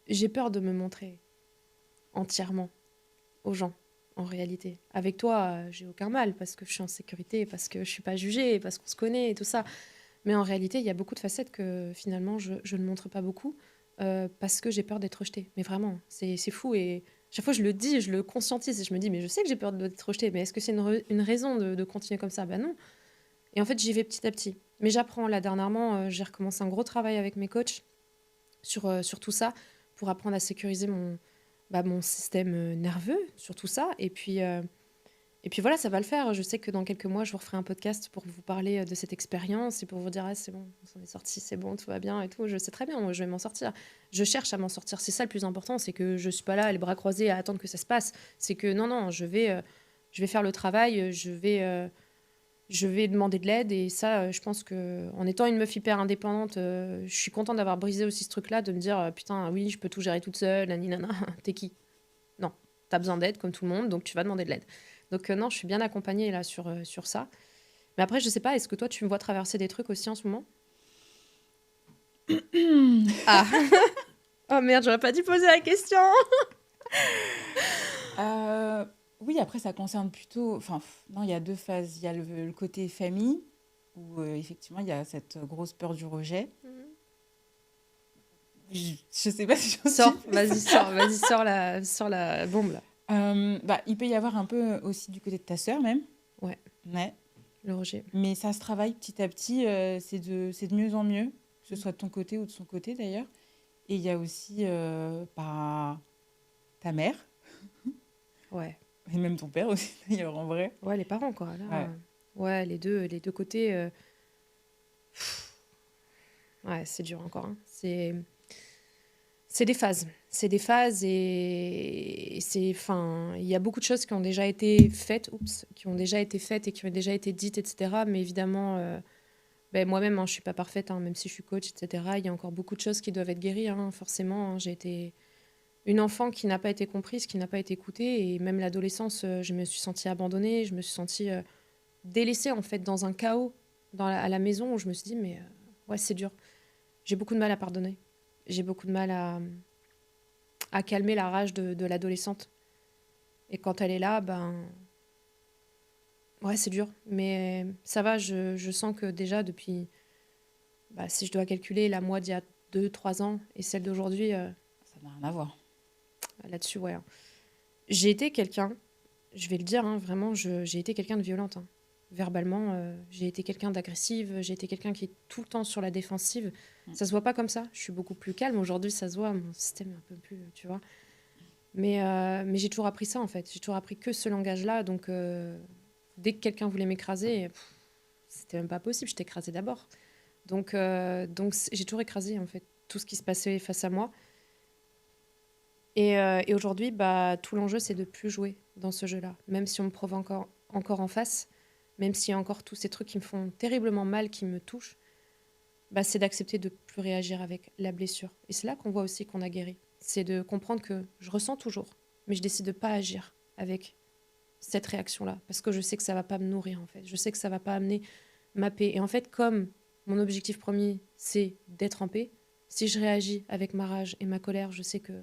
j'ai peur de me montrer entièrement. aux gens, en réalité. Avec toi, j'ai aucun mal parce que je suis en sécurité, parce que je suis pas jugée, parce qu'on se connaît et tout ça. Mais en réalité, il y a beaucoup de facettes que finalement, je ne montre pas beaucoup parce que j'ai peur d'être rejetée. Mais vraiment, c'est fou. Et chaque fois, je le dis, je le conscientise et je me dis, mais je sais que j'ai peur d'être rejetée, mais est-ce que c'est une raison de continuer comme ça? Ben non. Et en fait, j'y vais petit à petit. Mais j'apprends. Là, dernièrement, j'ai recommencé un gros travail avec mes coachs sur tout ça pour apprendre à sécuriser mon système nerveux sur tout ça. Et puis voilà, ça va le faire. Je sais que dans quelques mois, je vous referai un podcast pour vous parler de cette expérience et pour vous dire, ah, c'est bon, on s'en est sorti, c'est bon, tout va bien et tout. Je sais très bien, moi, je vais m'en sortir. Je cherche à m'en sortir. C'est ça le plus important, c'est que je suis pas là, les bras croisés, à attendre que ça se passe. C'est que non, je vais faire le travail, je vais demander de l'aide. Et ça, je pense que en étant une meuf hyper indépendante, je suis contente d'avoir brisé aussi ce truc-là, de me dire, putain, oui, je peux tout gérer toute seule, nana, t'es qui? Non, t'as besoin d'aide comme tout le monde, donc tu vas demander de l'aide. Donc non, je suis bien accompagnée là sur ça. Mais après, je sais pas, est-ce que toi, tu me vois traverser des trucs aussi en ce moment? Ah. Oh merde, j'aurais pas dû poser la question. Oui, après, ça concerne plutôt... Enfin, non, il y a deux phases. Il y a le côté famille, où effectivement, il y a cette grosse peur du rejet. Je sais pas si j'en Sors, suis... vas-y, sors la bombe là. Il peut y avoir un peu aussi du côté de ta sœur, même. Ouais. Ouais. Le rejet. Mais ça se travaille petit à petit. C'est de mieux en mieux, que ce soit de ton côté ou de son côté, d'ailleurs. Et il y a aussi ta mère, Ouais. et même ton père aussi, d'ailleurs, en vrai. Ouais, les parents quoi. Là, Ouais. ouais, les deux côtés. Ouais, c'est dur encore. Hein. C'est des phases. C'est des phases et enfin, il y a beaucoup de choses qui ont déjà été faites, qui ont déjà été faites et qui ont déjà été dites, etc. Mais évidemment, moi-même, hein, je suis pas parfaite, hein, même si je suis coach, etc. Il y a encore beaucoup de choses qui doivent être guéries, hein, forcément. Hein. J'ai été une enfant qui n'a pas été comprise, qui n'a pas été écoutée, et même l'adolescence, je me suis sentie abandonnée, je me suis sentie délaissée en fait dans un chaos à la maison où je me suis dit ouais, c'est dur. J'ai beaucoup de mal à pardonner. J'ai beaucoup de mal à calmer la rage de l'adolescente. Et quand elle est là, ouais, c'est dur. Mais ça va, je sens que déjà depuis, si je dois calculer la moi d'il y a 2-3 ans et celle d'aujourd'hui, Ça n'a rien à voir. là-dessus, ouais. Hein. J'ai été quelqu'un, je vais le dire, hein, vraiment, j'ai été quelqu'un de violente. Hein. Verbalement, j'ai été quelqu'un d'agressive, j'ai été quelqu'un qui est tout le temps sur la défensive. Ça se voit pas comme ça. Je suis beaucoup plus calme. Aujourd'hui, ça se voit, mon système est un peu plus, tu vois. Mais j'ai toujours appris ça, en fait. J'ai toujours appris que ce langage-là. Donc, dès que quelqu'un voulait m'écraser, c'était même pas possible. Je t'écrasais d'abord. Donc j'ai toujours écrasé, en fait, tout ce qui se passait face à moi. Et aujourd'hui, tout l'enjeu, c'est de plus jouer dans ce jeu-là. Même si on me provoque encore en face, même s'il y a encore tous ces trucs qui me font terriblement mal, qui me touchent, c'est d'accepter de plus réagir avec la blessure. Et c'est là qu'on voit aussi qu'on a guéri. C'est de comprendre que je ressens toujours, mais je décide de pas agir avec cette réaction-là, parce que je sais que ça va pas me nourrir, en fait. Je sais que ça va pas amener ma paix. Et en fait, comme mon objectif premier, c'est d'être en paix, si je réagis avec ma rage et ma colère, je sais que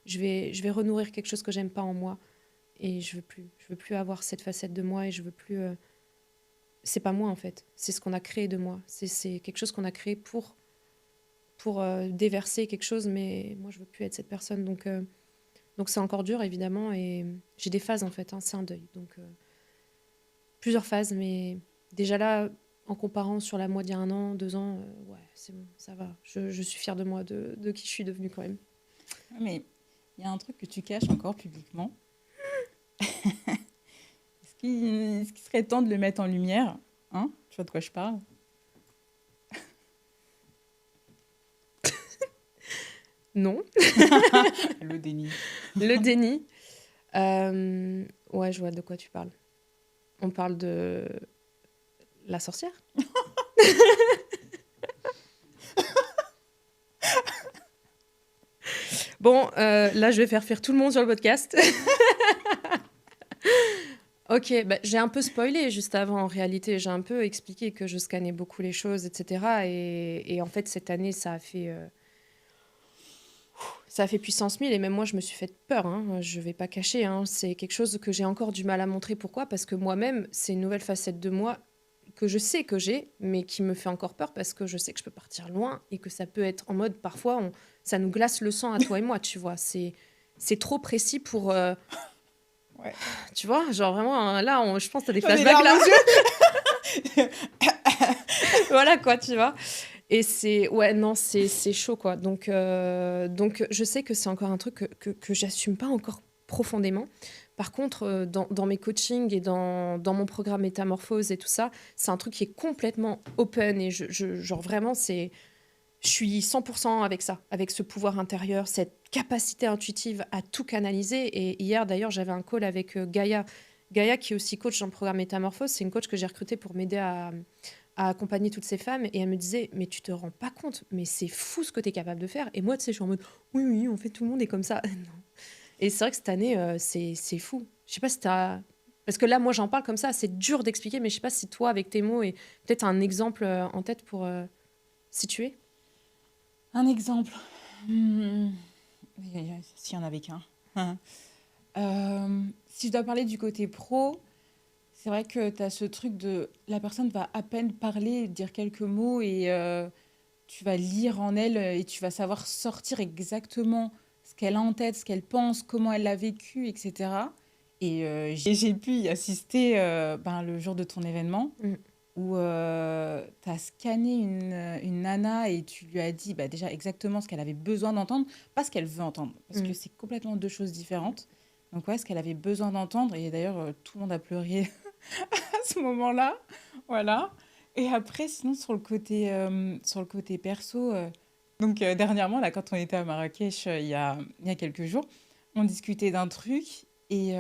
je vais renourrir quelque chose que j'aime pas en moi. Et je veux plus avoir cette facette de moi et je veux plus... c'est pas moi, en fait. C'est ce qu'on a créé de moi. C'est quelque chose qu'on a créé pour déverser quelque chose, mais moi, je veux plus être cette personne. Donc c'est encore dur, évidemment, et j'ai des phases, en fait. Hein, c'est un deuil. Donc, plusieurs phases, mais déjà là, en comparant sur la moi d'il y a 1 an, 2 ans, ouais, c'est bon, ça va. Je suis fière de moi, de qui je suis devenue quand même. Mais il y a un truc que tu caches encore publiquement. Est-ce qu'il serait temps de le mettre en lumière, hein? Tu vois de quoi je parle? Non. Le déni. Le déni. Ouais, je vois de quoi tu parles. On parle de la sorcière. Bon, là, je vais faire fuir tout le monde sur le podcast. Ok, j'ai un peu spoilé juste avant, en réalité. J'ai un peu expliqué que je scannais beaucoup les choses, etc. Et en fait, cette année, ça ça a fait puissance 1000 et même moi, je me suis fait peur, hein, je vais pas cacher, hein. C'est quelque chose que j'ai encore du mal à montrer. Pourquoi? Parce que moi-même, c'est une nouvelle facette de moi que je sais que j'ai, mais qui me fait encore peur parce que je sais que je peux partir loin et que ça peut être en mode, parfois, ça nous glace le sang à toi et moi, tu vois. C'est trop précis pour... Ouais. tu vois, genre vraiment, hein, là, je pense que t'as des J'en ai flashbacks larmes là. aux yeux. Voilà quoi, tu vois. Et ouais, non, c'est chaud quoi. Donc, je sais que c'est encore un truc que j'assume pas encore profondément. Par contre, dans mes coachings et dans mon programme Métamorphose et tout ça, c'est un truc qui est complètement open et genre vraiment, je suis 100% avec ça, avec ce pouvoir intérieur, cette capacité intuitive à tout canaliser. Et hier, d'ailleurs, j'avais un call avec Gaïa. Gaïa, qui est aussi coach dans le programme Métamorphose, c'est une coach que j'ai recrutée pour m'aider à accompagner toutes ces femmes. Et elle me disait, mais tu te rends pas compte, mais c'est fou ce que tu es capable de faire. Et moi, tu sais, je suis en mode, oui, oui, en fait, tout le monde est comme ça. Non. Et c'est vrai que cette année, c'est fou. Je sais pas si t'as... Parce que là, moi, j'en parle comme ça, c'est dur d'expliquer, mais je sais pas si toi, avec tes mots, et peut-être un exemple en tête pour situer. Un exemple. S'il y en avait qu'un. Si je dois parler du côté pro, c'est vrai que tu as ce truc de la personne va à peine parler, dire quelques mots et tu vas lire en elle et tu vas savoir sortir exactement ce qu'elle a en tête, ce qu'elle pense, comment elle l'a vécu, etc. Et j'ai pu y assister le jour de ton événement Mm. où tu as scanné une nana et tu lui as dit déjà exactement ce qu'elle avait besoin d'entendre, pas ce qu'elle veut entendre, parce que c'est complètement deux choses différentes. Donc ouais, ce qu'elle avait besoin d'entendre, et d'ailleurs tout le monde a pleuré à ce moment-là, voilà. Et après, sinon sur le côté perso, dernièrement, là, quand on était à Marrakech il y a quelques jours, on discutait d'un truc et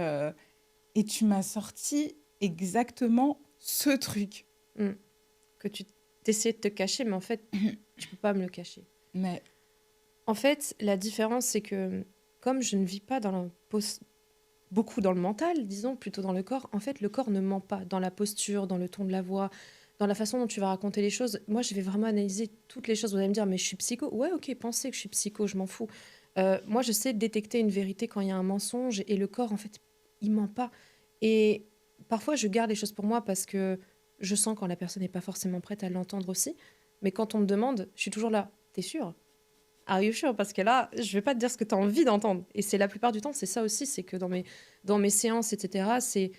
tu m'as sorti exactement ce truc. Mm. Que tu t'essayais de te cacher, mais en fait, tu peux pas me le cacher. Mais En fait, la différence, c'est que comme je ne vis pas beaucoup dans le mental, disons, plutôt dans le corps, en fait, le corps ne ment pas dans la posture, dans le ton de la voix, dans la façon dont tu vas raconter les choses. Moi, je vais vraiment analyser toutes les choses. Vous allez me dire, mais je suis psycho. Ouais, ok, pensez que je suis psycho, je m'en fous. Moi, je sais détecter une vérité quand il y a un mensonge et le corps, en fait, il ment pas. Et parfois, je garde les choses pour moi parce que je sens quand la personne n'est pas forcément prête à l'entendre aussi. Mais quand on me demande, je suis toujours là. T'es sûr? Are you sure? Parce que là, je vais pas te dire ce que tu as envie d'entendre. Et c'est la plupart du temps, c'est ça aussi, c'est que dans mes séances, etc., c'est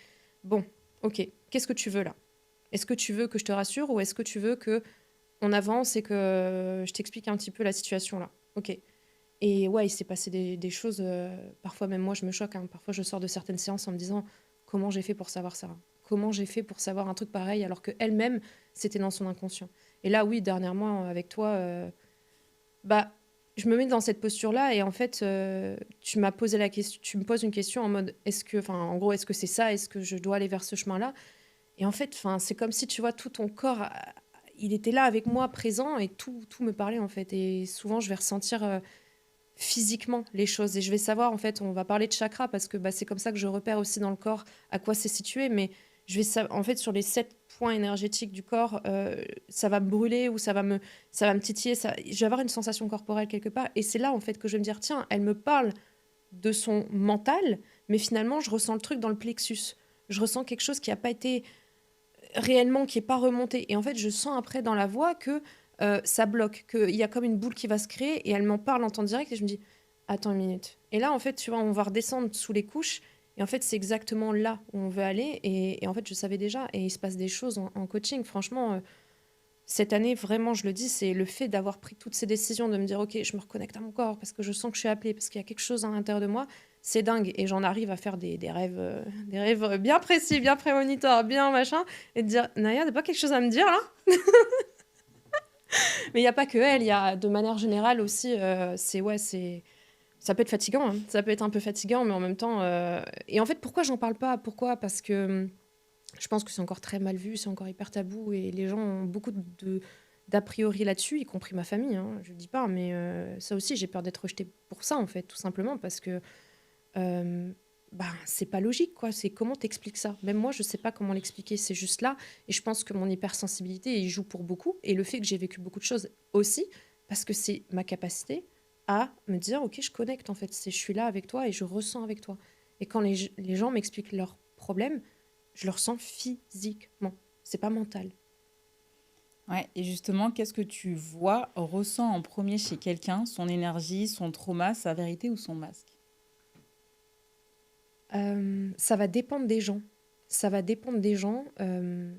bon, ok, qu'est-ce que tu veux là? Est-ce que tu veux que je te rassure ou est-ce que tu veux que on avance et que je t'explique un petit peu la situation là? Ok. Et ouais, il s'est passé des choses, parfois même moi je me choque, hein. Parfois je sors de certaines séances en me disant comment j'ai fait pour savoir ça? Comment j'ai fait pour savoir un truc pareil alors qu'elle-même, c'était dans son inconscient? Et là, oui, dernièrement, avec toi, bah, je me mets dans cette posture-là et en fait, tu m'as posé la question, tu me poses une question en mode, en gros, est-ce que c'est ça? Est-ce que je dois aller vers ce chemin-là? Et en fait, c'est comme si, tu vois, tout ton corps, il était là avec moi, présent, et tout me parlait, en fait. Et souvent, je vais ressentir physiquement les choses. Et je vais savoir, en fait, on va parler de chakra, parce que c'est comme ça que je repère aussi dans le corps à quoi c'est situé. Mais en fait, sur les 7 points énergétiques du corps, ça va me brûler ou ça va me titiller. Je vais avoir une sensation corporelle quelque part. Et c'est là, en fait, que je vais me dire, tiens, elle me parle de son mental, mais finalement, je ressens le truc dans le plexus. Je ressens quelque chose qui n'a pas été réellement, qui n'est pas remonté. Et en fait, je sens après dans la voix que ça bloque, qu'il y a comme une boule qui va se créer et elle m'en parle en temps direct et je me dis, attends une minute. Et là, en fait, tu vois, on va redescendre sous les couches et en fait, c'est exactement là où on veut aller. Et en fait, je savais déjà et il se passe des choses en coaching. Franchement, cette année, vraiment, je le dis, c'est le fait d'avoir pris toutes ces décisions, de me dire, ok, je me reconnecte à mon corps parce que je sens que je suis appelée, parce qu'il y a quelque chose à l'intérieur de moi. C'est dingue. Et j'en arrive à faire des rêves bien précis, bien prémonitoires, bien machin, et de dire, Naya, t'as pas quelque chose à me dire là? Mais il n'y a pas que elle, il y a de manière générale aussi, ça peut être fatigant, hein. Ça peut être un peu fatigant, mais en même temps. Et en fait, pourquoi j'en parle pas? Pourquoi? Parce que je pense que c'est encore très mal vu, c'est encore hyper tabou, et les gens ont beaucoup d'a priori là-dessus, y compris ma famille, hein, je dis pas, mais ça aussi, j'ai peur d'être rejetée pour ça, en fait, tout simplement, parce que c'est pas logique, quoi. C'est comment t'expliques ça? Même moi, je sais pas comment l'expliquer, c'est juste là. Et je pense que mon hypersensibilité, il joue pour beaucoup. Et le fait que j'ai vécu beaucoup de choses aussi, parce que c'est ma capacité à me dire, ok, je connecte en fait, je suis là avec toi et je ressens avec toi. Et quand les gens m'expliquent leurs problèmes, je le ressens physiquement, c'est pas mental. Ouais, et justement, qu'est-ce que tu vois, ressens en premier chez quelqu'un, son énergie, son trauma, sa vérité ou son masque? Ça va dépendre des gens. Ça va dépendre des gens.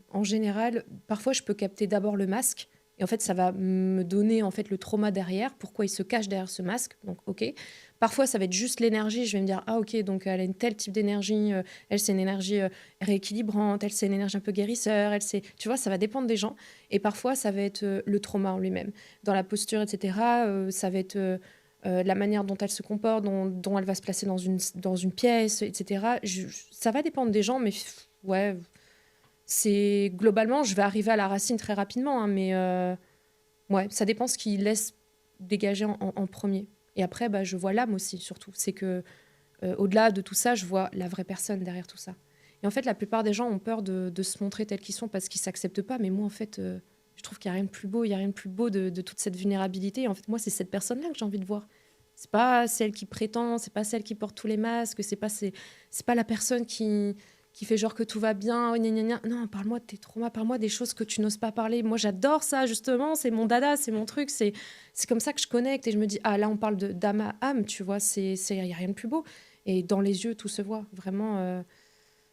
En général, parfois, je peux capter d'abord le masque. Et en fait, ça va me donner en fait le trauma derrière, pourquoi il se cache derrière ce masque. Donc, ok. Parfois, ça va être juste l'énergie. Je vais me dire, ah ok, donc elle a une tel type d'énergie. Elle, c'est une énergie rééquilibrante. Elle, c'est une énergie un peu guérisseur. Elle, c'est, tu vois, ça va dépendre des gens. Et parfois, ça va être le trauma en lui-même, dans la posture, etc. Ça va être la manière dont elle se comporte, dont elle va se placer dans une pièce, etc. Ça va dépendre des gens, mais ouais, c'est globalement, je vais arriver à la racine très rapidement, hein, mais ouais, ça dépend ce qu'il laisse dégager en premier. Et après, bah, je vois l'âme aussi, surtout. C'est que au-delà de tout ça, je vois la vraie personne derrière tout ça. Et en fait, la plupart des gens ont peur de se montrer tels qu'ils sont parce qu'ils s'acceptent pas. Mais moi, en fait, je trouve qu'il n'y a rien de plus beau. Il y a rien de plus beau de toute cette vulnérabilité. Et en fait, moi, c'est cette personne-là que j'ai envie de voir. C'est pas celle qui prétend, c'est pas celle qui porte tous les masques, c'est pas la personne qui fait genre que tout va bien. Oh, gna gna gna. Non, parle-moi de tes traumas, parle-moi des choses que tu n'oses pas parler. Moi, j'adore ça, justement. C'est mon dada, c'est mon truc. C'est comme ça que je connecte. Et je me dis, ah là, on parle d'âme à âme, tu vois. Il n'y a rien de plus beau. Et dans les yeux, tout se voit. Vraiment,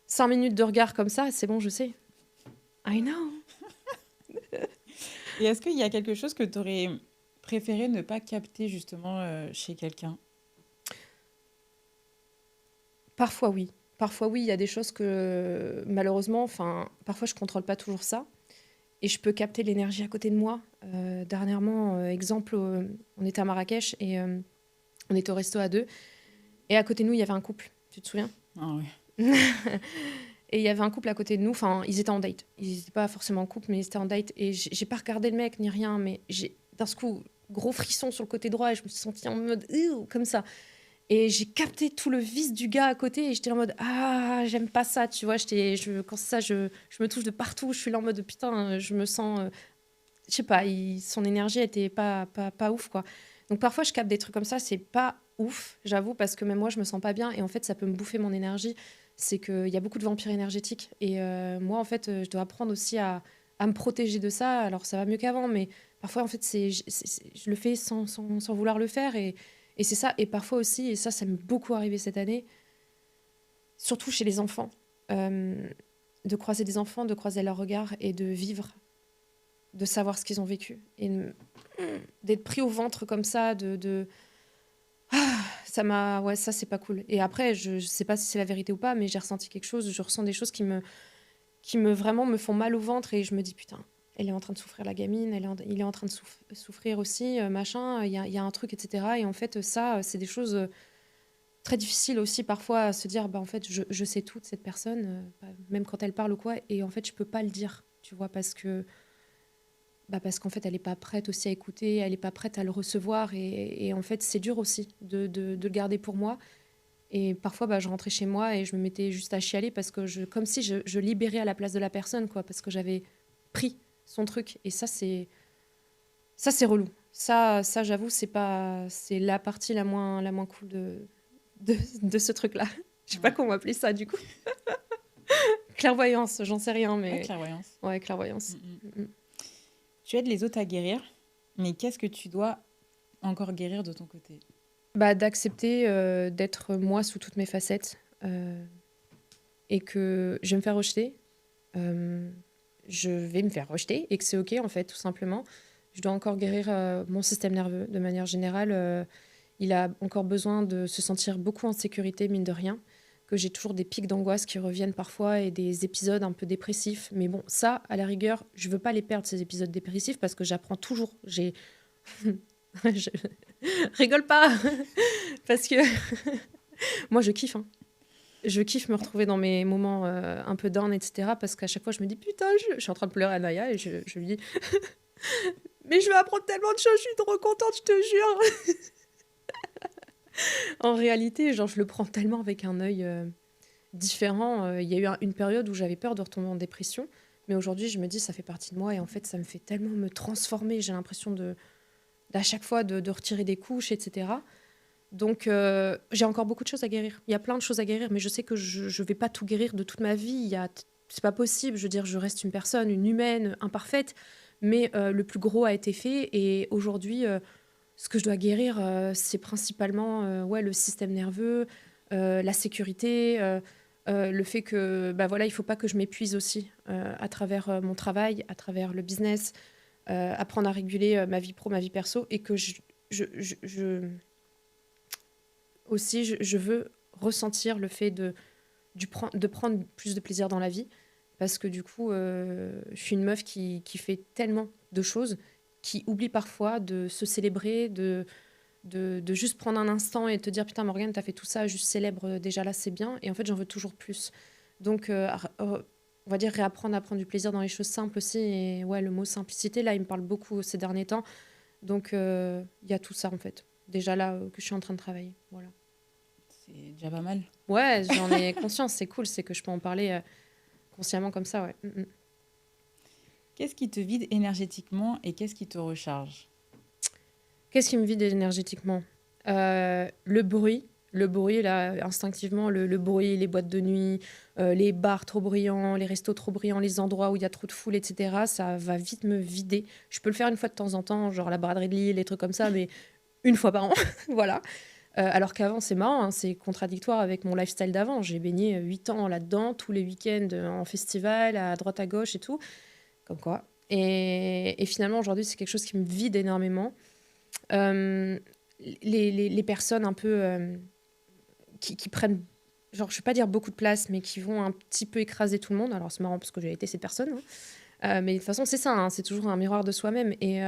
5 minutes de regard comme ça, c'est bon, je sais. I know. Et est-ce qu'il y a quelque chose que tu aurais préféré ne pas capter justement chez quelqu'un? Parfois, oui. Parfois, oui, il y a des choses que, malheureusement, enfin, parfois, je contrôle pas toujours ça. Et je peux capter l'énergie à côté de moi. Dernièrement, exemple, on était à Marrakech et on était au resto à deux. Et à côté de nous, il y avait un couple. Tu te souviens? Ah ouais. Et il y avait un couple à côté de nous. Enfin, ils étaient en date. Ils n'étaient pas forcément en couple, mais ils étaient en date. Et j'ai pas regardé le mec ni rien, mais j'ai d'un coup gros frisson sur le côté droit et je me suis sentie en mode comme ça. Et j'ai capté tout le vice du gars à côté et j'étais en mode ah j'aime pas ça, tu vois. Quand c'est ça, je me touche de partout. Je suis là en mode putain, je me sens, je sais pas, son énergie était pas ouf quoi. Donc parfois je capte des trucs comme ça, c'est pas ouf, j'avoue, parce que même moi je me sens pas bien et en fait ça peut me bouffer mon énergie. C'est qu'il y a beaucoup de vampires énergétiques et moi en fait je dois apprendre aussi à me protéger de ça. Alors ça va mieux qu'avant, mais parfois en fait je le fais sans vouloir le faire et c'est ça. Et parfois aussi, et ça m'est beaucoup arrivé cette année, surtout chez les enfants, de croiser des enfants, de croiser leur regard et de vivre, de savoir ce qu'ils ont vécu. Et d'être pris au ventre comme ça, ça m'a... Ouais, ça, c'est pas cool. Et après, je sais pas si c'est la vérité ou pas, mais j'ai ressenti quelque chose, je ressens des choses qui me vraiment me font mal au ventre et je me dis, putain, elle est en train de souffrir, la gamine, il est en train de souffrir aussi, machin, il y a un truc, etc. Et en fait, ça, c'est des choses très difficiles aussi parfois à se dire, bah, en fait, je sais tout de cette personne, même quand elle parle ou quoi, et en fait, je peux pas le dire, tu vois, parce qu'en fait, elle n'est pas prête aussi à écouter, elle n'est pas prête à le recevoir, et en fait, c'est dur aussi de le garder pour moi. Et parfois, bah, je rentrais chez moi et je me mettais juste à chialer parce que comme si je libérais à la place de la personne, quoi, parce que j'avais pris son truc. Et ça c'est relou. Ça j'avoue, c'est la partie la moins cool de ce truc-là. Je sais pas Ouais. comment appeler ça, du coup. Clairvoyance, j'en sais rien, Ouais, mais... clairvoyance. Ouais, clairvoyance. Mm, mm. Tu aides les autres à guérir, mais qu'est-ce que tu dois encore guérir de ton côté? Bah, d'accepter d'être moi sous toutes mes facettes et que je vais me faire rejeter. Je vais me faire rejeter et que c'est OK, en fait, tout simplement. Je dois encore guérir mon système nerveux de manière générale. Il a encore besoin de se sentir beaucoup en sécurité, mine de rien. Que j'ai toujours des pics d'angoisse qui reviennent parfois et des épisodes un peu dépressifs. Mais bon, ça, à la rigueur, je veux pas les perdre, ces épisodes dépressifs, parce que j'apprends toujours. Je rigole pas parce que moi, je kiffe. Hein. Je kiffe me retrouver dans mes moments un peu down, etc. Parce qu'à chaque fois, je me dis, putain, je suis en train de pleurer à Naya et je lui dis, mais je vais apprendre tellement de choses, je suis trop contente, je te jure. En réalité, genre, je le prends tellement avec un œil différent. Il y a eu une période où j'avais peur de retomber en dépression. Mais aujourd'hui, je me dis, ça fait partie de moi. Et en fait, ça me fait tellement me transformer. J'ai l'impression à chaque fois de retirer des couches, etc. Donc, j'ai encore beaucoup de choses à guérir. Il y a plein de choses à guérir, mais je sais que je ne vais pas tout guérir de toute ma vie. C'est pas possible. Je veux dire, je reste une personne, une humaine, imparfaite, mais le plus gros a été fait. Et aujourd'hui, ce que je dois guérir, c'est principalement ouais, le système nerveux, la sécurité, le fait que bah, voilà, il ne faut pas que je m'épuise aussi à travers mon travail, à travers le business, apprendre à réguler ma vie pro, ma vie perso, et que aussi, je veux ressentir le fait de prendre plus de plaisir dans la vie. Parce que du coup, je suis une meuf qui fait tellement de choses, qui oublie parfois de se célébrer, de juste prendre un instant et te dire putain Morgane, t'as fait tout ça, juste célèbre déjà là, c'est bien. Et en fait, j'en veux toujours plus. Donc, on va dire réapprendre à prendre du plaisir dans les choses simples aussi. Et ouais, le mot simplicité, là, il me parle beaucoup ces derniers temps. Donc, il y a tout ça en fait. Déjà là, que je suis en train de travailler. Voilà. C'est déjà pas mal. Ouais, j'en ai conscience, c'est cool, c'est que je peux en parler consciemment comme ça, ouais. Qu'est-ce qui te vide énergétiquement et qu'est-ce qui te recharge? Qu'est-ce qui me vide énergétiquement? Le bruit. Le bruit, là, instinctivement, le bruit, les boîtes de nuit, les bars trop bruyants, les restos trop bruyants, les endroits où il y a trop de foule, etc. Ça va vite me vider. Je peux le faire une fois de temps en temps, genre la braderie de Lille, les trucs comme ça, mais une fois par an, voilà. Alors qu'avant, c'est marrant, hein, c'est contradictoire avec mon lifestyle d'avant. J'ai baigné 8 ans là-dedans, tous les week-ends en festival, à droite à gauche et tout, comme quoi. Et finalement, aujourd'hui, c'est quelque chose qui me vide énormément. Euh, les personnes un peu qui prennent, genre, je ne vais pas dire beaucoup de place, mais qui vont un petit peu écraser tout le monde. Alors, c'est marrant parce que j'ai été cette personne, hein. Mais de toute façon, c'est ça, hein, c'est toujours un miroir de soi-même. Et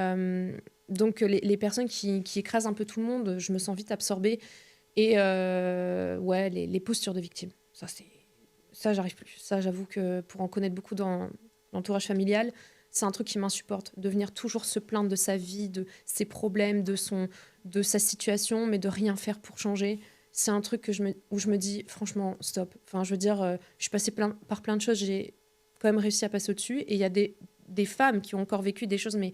donc, les personnes qui écrasent un peu tout le monde, je me sens vite absorbée. Et ouais, les postures de victime. Ça, j'arrive plus. Ça, j'avoue que pour en connaître beaucoup dans l'entourage familial, c'est un truc qui m'insupporte. De venir toujours se plaindre de sa vie, de ses problèmes, de sa situation, mais de rien faire pour changer. C'est un truc où je me dis, franchement, stop. Enfin, je veux dire, je suis passée par plein de choses. J'ai quand même réussi à passer au-dessus. Et il y a des femmes qui ont encore vécu des choses, mais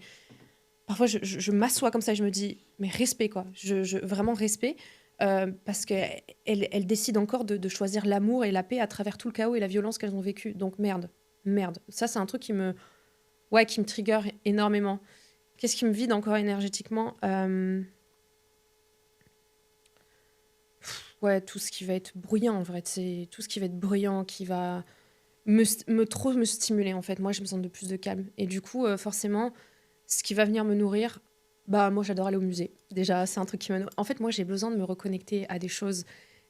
parfois, je m'assois comme ça et je me dis, mais respect, quoi. Vraiment respect. Parce qu'elles décident encore de choisir l'amour et la paix à travers tout le chaos et la violence qu'elles ont vécu. Donc merde. Ça, c'est un truc qui me trigger énormément. Qu'est-ce qui me vide encore énergétiquement? Ouais, tout ce qui va être bruyant, en vrai. C'est tout ce qui va être bruyant, qui va trop me stimuler, en fait. Moi, je me sens de plus de calme. Et du coup, forcément, ce qui va venir me nourrir, bah moi j'adore aller au musée. Déjà, c'est un truc qui me nourrit. En fait, moi j'ai besoin de me reconnecter à des choses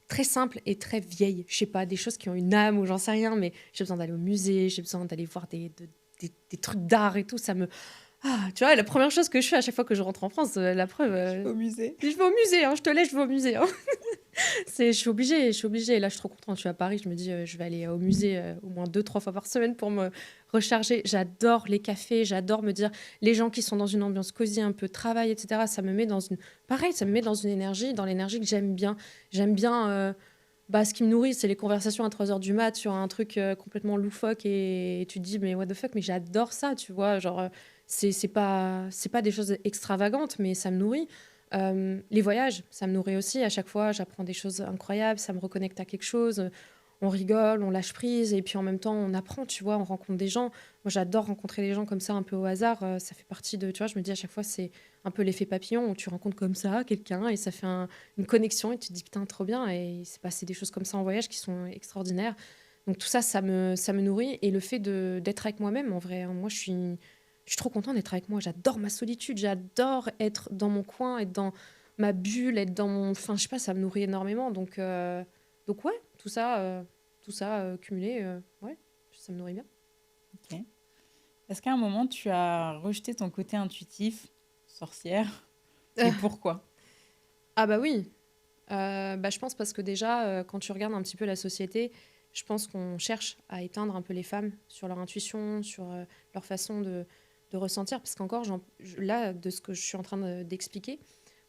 très simples et très vieilles. Je sais pas, des choses qui ont une âme ou j'en sais rien, mais j'ai besoin d'aller au musée, j'ai besoin d'aller voir des trucs d'art et tout. Ça me... Ah, tu vois, la première chose que je fais à chaque fois que je rentre en France, la preuve... Au musée. Je vais au musée, hein, je te laisse, je vais au musée. Hein. Je suis obligée. Et là, je suis trop contente. Je suis à Paris, je me dis, je vais aller au musée au moins 2-3 fois par semaine pour me recharger. J'adore les cafés, j'adore me dire, les gens qui sont dans une ambiance cosy, un peu travail, etc. Ça me met dans une... Pareil, ça me met dans une énergie, dans l'énergie que j'aime bien. J'aime bien... ce qui me nourrit, c'est les conversations à 3h du mat sur un truc complètement loufoque et tu te dis, mais what the fuck, mais j'adore ça, tu vois. Genre, c'est pas des choses extravagantes, mais ça me nourrit. Les voyages, ça me nourrit aussi. À chaque fois, j'apprends des choses incroyables, ça me reconnecte à quelque chose. On rigole, on lâche prise, et puis en même temps, on apprend, tu vois, on rencontre des gens. Moi, j'adore rencontrer les gens comme ça, un peu au hasard. Ça fait partie de, tu vois, je me dis à chaque fois, c'est un peu l'effet papillon, où tu rencontres comme ça quelqu'un, et ça fait une connexion, et tu te dis, putain, trop bien. Et il s'est passé des choses comme ça en voyage qui sont extraordinaires. Donc tout ça, ça me nourrit. Et le fait d'être avec moi-même, en vrai, hein, moi, je suis trop contente d'être avec moi. J'adore ma solitude. J'adore être dans mon coin, être dans ma bulle, être dans mon... Enfin, je sais pas, ça me nourrit énormément. Donc ouais, tout ça cumulé, ouais, ça me nourrit bien. Ok. Est-ce qu'à un moment, tu as rejeté ton côté intuitif, sorcière? Et pourquoi? Ah bah oui. Je pense parce que déjà, quand tu regardes un petit peu la société, je pense qu'on cherche à éteindre un peu les femmes sur leur intuition, sur leur façon de ressentir. Parce qu'encore, là, de ce que je suis en train d'expliquer,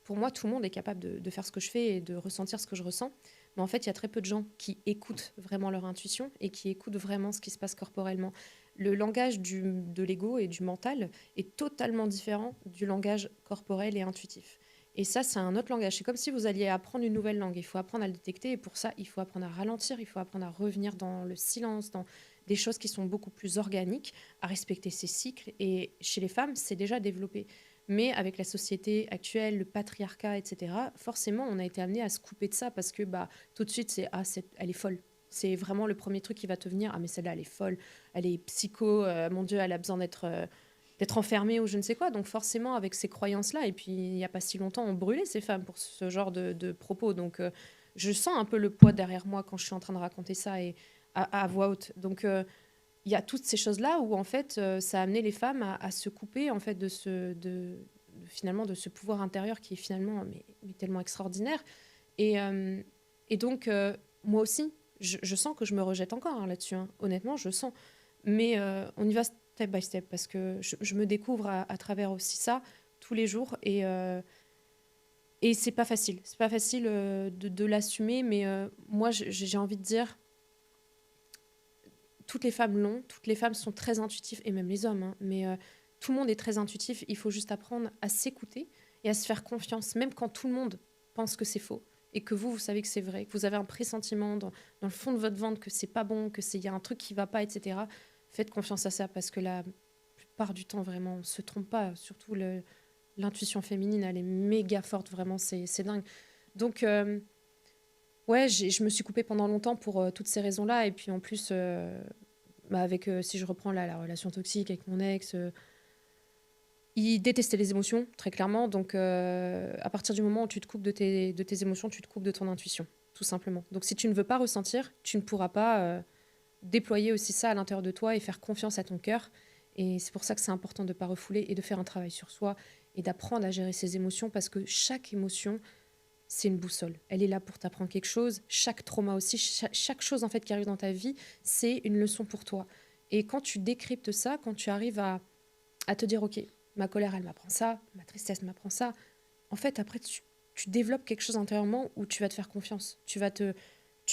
pour moi, tout le monde est capable de faire ce que je fais et de ressentir ce que je ressens. Mais en fait, il y a très peu de gens qui écoutent vraiment leur intuition et qui écoutent vraiment ce qui se passe corporellement. le langage de l'ego et du mental est totalement différent du langage corporel et intuitif. Et ça, c'est un autre langage. C'est comme si vous alliez apprendre une nouvelle langue. Il faut apprendre à le détecter. Et pour ça, il faut apprendre à ralentir. Il faut apprendre à revenir dans le silence, dans des choses qui sont beaucoup plus organiques, à respecter ses cycles. Et chez les femmes, c'est déjà développé. Mais avec la société actuelle, le patriarcat, etc., forcément, on a été amené à se couper de ça parce que tout de suite, elle est folle. C'est vraiment le premier truc qui va te venir. Ah, mais celle-là, elle est folle. Elle est psycho. Mon Dieu, elle a besoin d'être enfermée ou je ne sais quoi. Donc forcément, avec ces croyances-là, et puis il n'y a pas si longtemps, on brûlait ces femmes pour ce genre de propos. Donc je sens un peu le poids derrière moi quand je suis en train de raconter ça et à voix haute. Donc il y a toutes ces choses-là où en fait, ça a amené les femmes à se couper en fait finalement de ce pouvoir intérieur qui est finalement mais tellement extraordinaire. Et donc moi aussi, je sens que je me rejette encore là-dessus. Honnêtement, je sens. Mais on y va step by step parce que je me découvre à travers aussi ça tous les jours et c'est pas facile. C'est pas facile de l'assumer, mais moi j'ai envie de dire toutes les femmes l'ont, toutes les femmes sont très intuitives et même les hommes, mais tout le monde est très intuitif. Il faut juste apprendre à s'écouter et à se faire confiance, même quand tout le monde pense que c'est faux et que vous savez que c'est vrai, que vous avez un pressentiment dans le fond de votre ventre que c'est pas bon, que y a un truc qui va pas, etc. Faites confiance à ça parce que la plupart du temps, vraiment, on ne se trompe pas. Surtout l'intuition féminine, elle est méga forte, vraiment, c'est dingue. Donc, ouais, je me suis coupée pendant longtemps pour toutes ces raisons-là. Et puis en plus, si je reprends la relation toxique avec mon ex, il détestait les émotions, très clairement. Donc, à partir du moment où tu te coupes de tes émotions, tu te coupes de ton intuition, tout simplement. Donc, si tu ne veux pas ressentir, tu ne pourras pas déployer aussi ça à l'intérieur de toi et faire confiance à ton cœur. Et c'est pour ça que c'est important de ne pas refouler et de faire un travail sur soi et d'apprendre à gérer ses émotions parce que chaque émotion, c'est une boussole. Elle est là pour t'apprendre quelque chose. Chaque trauma aussi, chaque chose en fait qui arrive dans ta vie, c'est une leçon pour toi. Et quand tu décryptes ça, quand tu arrives à te dire, ok, ma colère, elle m'apprend ça, ma tristesse m'apprend ça, en fait, après, tu développes quelque chose intérieurement où tu vas te faire confiance. Tu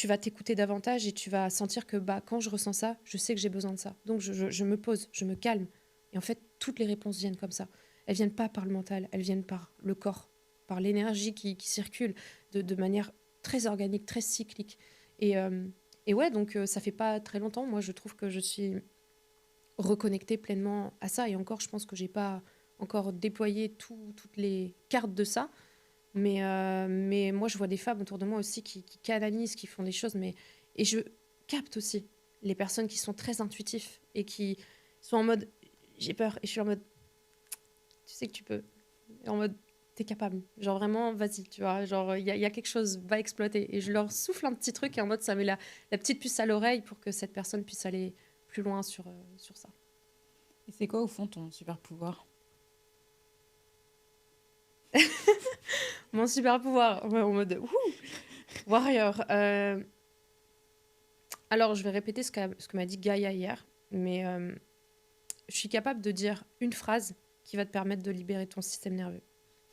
vas t'écouter davantage et tu vas sentir que quand je ressens ça, je sais que j'ai besoin de ça. Donc, je me pose, je me calme. Et en fait, toutes les réponses viennent comme ça. Elles viennent pas par le mental, elles viennent par le corps, par l'énergie qui circule de manière très organique, très cyclique. Et ouais, donc ça fait pas très longtemps. Moi, je trouve que je suis reconnectée pleinement à ça. Et encore, je pense que j'ai pas encore déployé toutes les cartes de ça. Mais moi, je vois des femmes autour de moi aussi qui canalisent, qui font des choses. Et je capte aussi les personnes qui sont très intuitifs et qui sont en mode j'ai peur. Et je suis en mode tu sais que tu peux. Et en mode t'es capable. Genre vraiment, vas-y, tu vois. Genre, il y a quelque chose, va exploiter. Et je leur souffle un petit truc et en mode ça met la petite puce à l'oreille pour que cette personne puisse aller plus loin sur ça. Et c'est quoi au fond ton super pouvoir? Mon super pouvoir, ouais, en mode warrior. Alors, je vais répéter ce que m'a dit Gaïa hier, mais je suis capable de dire une phrase qui va te permettre de libérer ton système nerveux.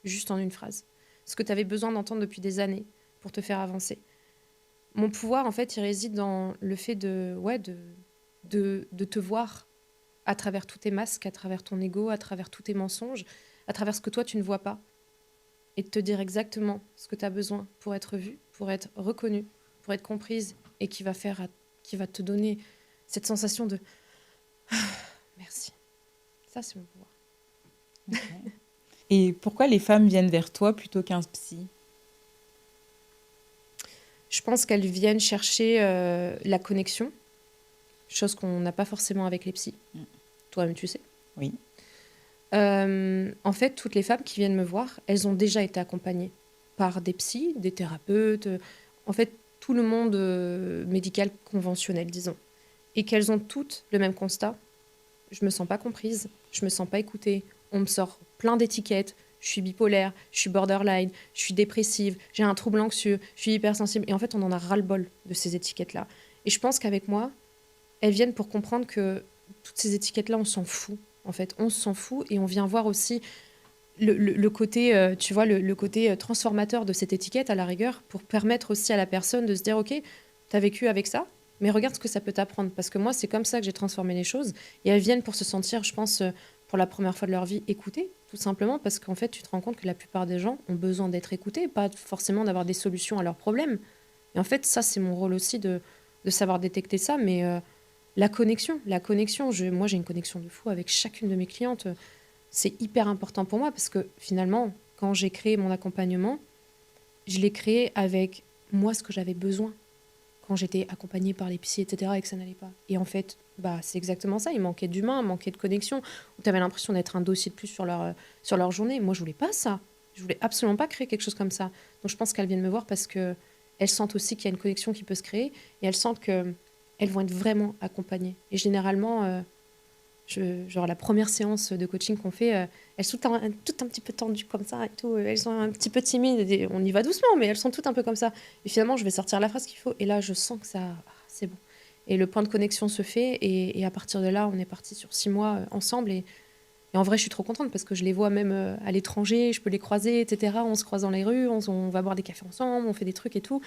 Juste en une phrase. Ce que tu avais besoin d'entendre depuis des années pour te faire avancer. Mon pouvoir, en fait, il réside dans le fait de te voir à travers tous tes masques, à travers ton ego, à travers tous tes mensonges, à travers ce que toi, tu ne vois pas. Et de te dire exactement ce que tu as besoin pour être vue, pour être reconnue, pour être comprise et qui va te donner cette sensation de merci. Ça, c'est mon pouvoir. Okay. Et pourquoi les femmes viennent vers toi plutôt qu'un psy? Je pense qu'elles viennent chercher la connexion, chose qu'on n'a pas forcément avec les psys. Toi-même, tu sais. Oui. En fait, toutes les femmes qui viennent me voir, elles ont déjà été accompagnées par des psys, des thérapeutes, en fait, tout le monde médical conventionnel, disons. Et qu'elles ont toutes le même constat. Je me sens pas comprise, je me sens pas écoutée, on me sort plein d'étiquettes, je suis bipolaire, je suis borderline, je suis dépressive, j'ai un trouble anxieux, je suis hypersensible. Et en fait, on en a ras-le-bol de ces étiquettes-là. Et je pense qu'avec moi, elles viennent pour comprendre que toutes ces étiquettes-là, on s'en fout. En fait, on s'en fout et on vient voir aussi le côté, tu vois, le côté transformateur de cette étiquette à la rigueur pour permettre aussi à la personne de se dire, ok, t'as vécu avec ça, mais regarde ce que ça peut t'apprendre. Parce que moi, c'est comme ça que j'ai transformé les choses. Et elles viennent pour se sentir, je pense, pour la première fois de leur vie, écoutées, tout simplement, parce qu'en fait, tu te rends compte que la plupart des gens ont besoin d'être écoutés, pas forcément d'avoir des solutions à leurs problèmes. Et en fait, ça, c'est mon rôle aussi de savoir détecter ça. Mais la connexion, moi, j'ai une connexion de fou avec chacune de mes clientes. C'est hyper important pour moi parce que finalement, quand j'ai créé mon accompagnement, je l'ai créé avec moi ce que j'avais besoin quand j'étais accompagnée par les psys, etc., et que ça n'allait pas. Et en fait, c'est exactement ça. Il manquait d'humain, il manquait de connexion. Tu avais l'impression d'être un dossier de plus sur leur journée. Moi, je voulais pas ça. Je voulais absolument pas créer quelque chose comme ça. Donc, je pense qu'elles viennent me voir parce qu'elles sentent aussi qu'il y a une connexion qui peut se créer et elles sentent qu'elles vont être vraiment accompagnées. Et généralement, genre la première séance de coaching qu'on fait, elles sont toutes un petit peu tendues comme ça et tout. Elles sont un petit peu timides. Et on y va doucement, mais elles sont toutes un peu comme ça. Et finalement, je vais sortir la phrase qu'il faut. Et là, je sens que c'est bon. Et le point de connexion se fait. Et à partir de là, on est parti sur 6 mois ensemble. Et en vrai, je suis trop contente parce que je les vois même à l'étranger. Je peux les croiser, etc. On se croise dans les rues. On va boire des cafés ensemble. On fait des trucs et tout.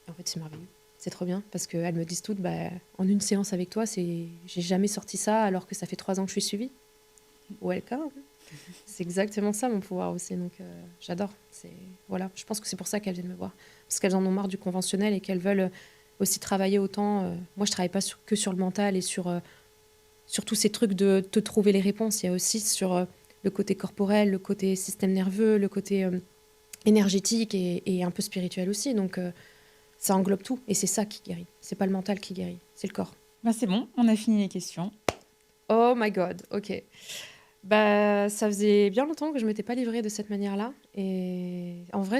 Et en fait, c'est merveilleux. C'est trop bien parce qu'elles me disent toutes, en une séance avec toi, j'ai jamais sorti ça alors que ça fait 3 ans que je suis suivie. Welcome. C'est exactement ça mon pouvoir aussi, donc j'adore. Voilà, je pense que c'est pour ça qu'elles viennent me voir parce qu'elles en ont marre du conventionnel et qu'elles veulent aussi travailler autant. Moi, je travaille pas que sur le mental et sur tous ces trucs de te trouver les réponses. Il y a aussi sur le côté corporel, le côté système nerveux, le côté énergétique et un peu spirituel aussi. Donc ça englobe tout et c'est ça qui guérit. C'est pas le mental qui guérit, c'est le corps. C'est bon, on a fini les questions. Oh my god, ok. Ça faisait bien longtemps que je m'étais pas livrée de cette manière-là et en vrai,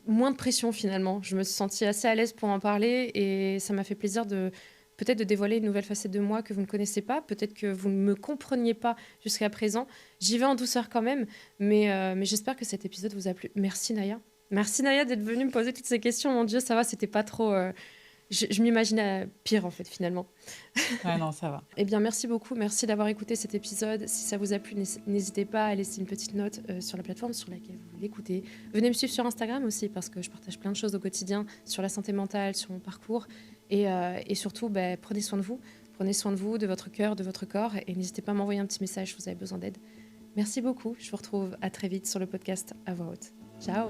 moins de pression finalement. Je me suis sentie assez à l'aise pour en parler et ça m'a fait plaisir peut-être de dévoiler une nouvelle facette de moi que vous ne connaissez pas, peut-être que vous ne me compreniez pas jusqu'à présent. J'y vais en douceur quand même, mais j'espère que cet épisode vous a plu. Merci Naya. Merci Naya d'être venue me poser toutes ces questions. Mon Dieu, ça va, c'était pas trop... Je m'imaginais pire en fait finalement. Ouais, non, ça va. Eh bien, merci beaucoup. Merci d'avoir écouté cet épisode. Si ça vous a plu, n'hésitez pas à laisser une petite note sur la plateforme sur laquelle vous l'écoutez. Venez me suivre sur Instagram aussi parce que je partage plein de choses au quotidien sur la santé mentale, sur mon parcours. Et surtout, prenez soin de vous. Prenez soin de vous, de votre cœur, de votre corps. Et n'hésitez pas à m'envoyer un petit message si vous avez besoin d'aide. Merci beaucoup. Je vous retrouve à très vite sur le podcast À Voix Haute. Ciao!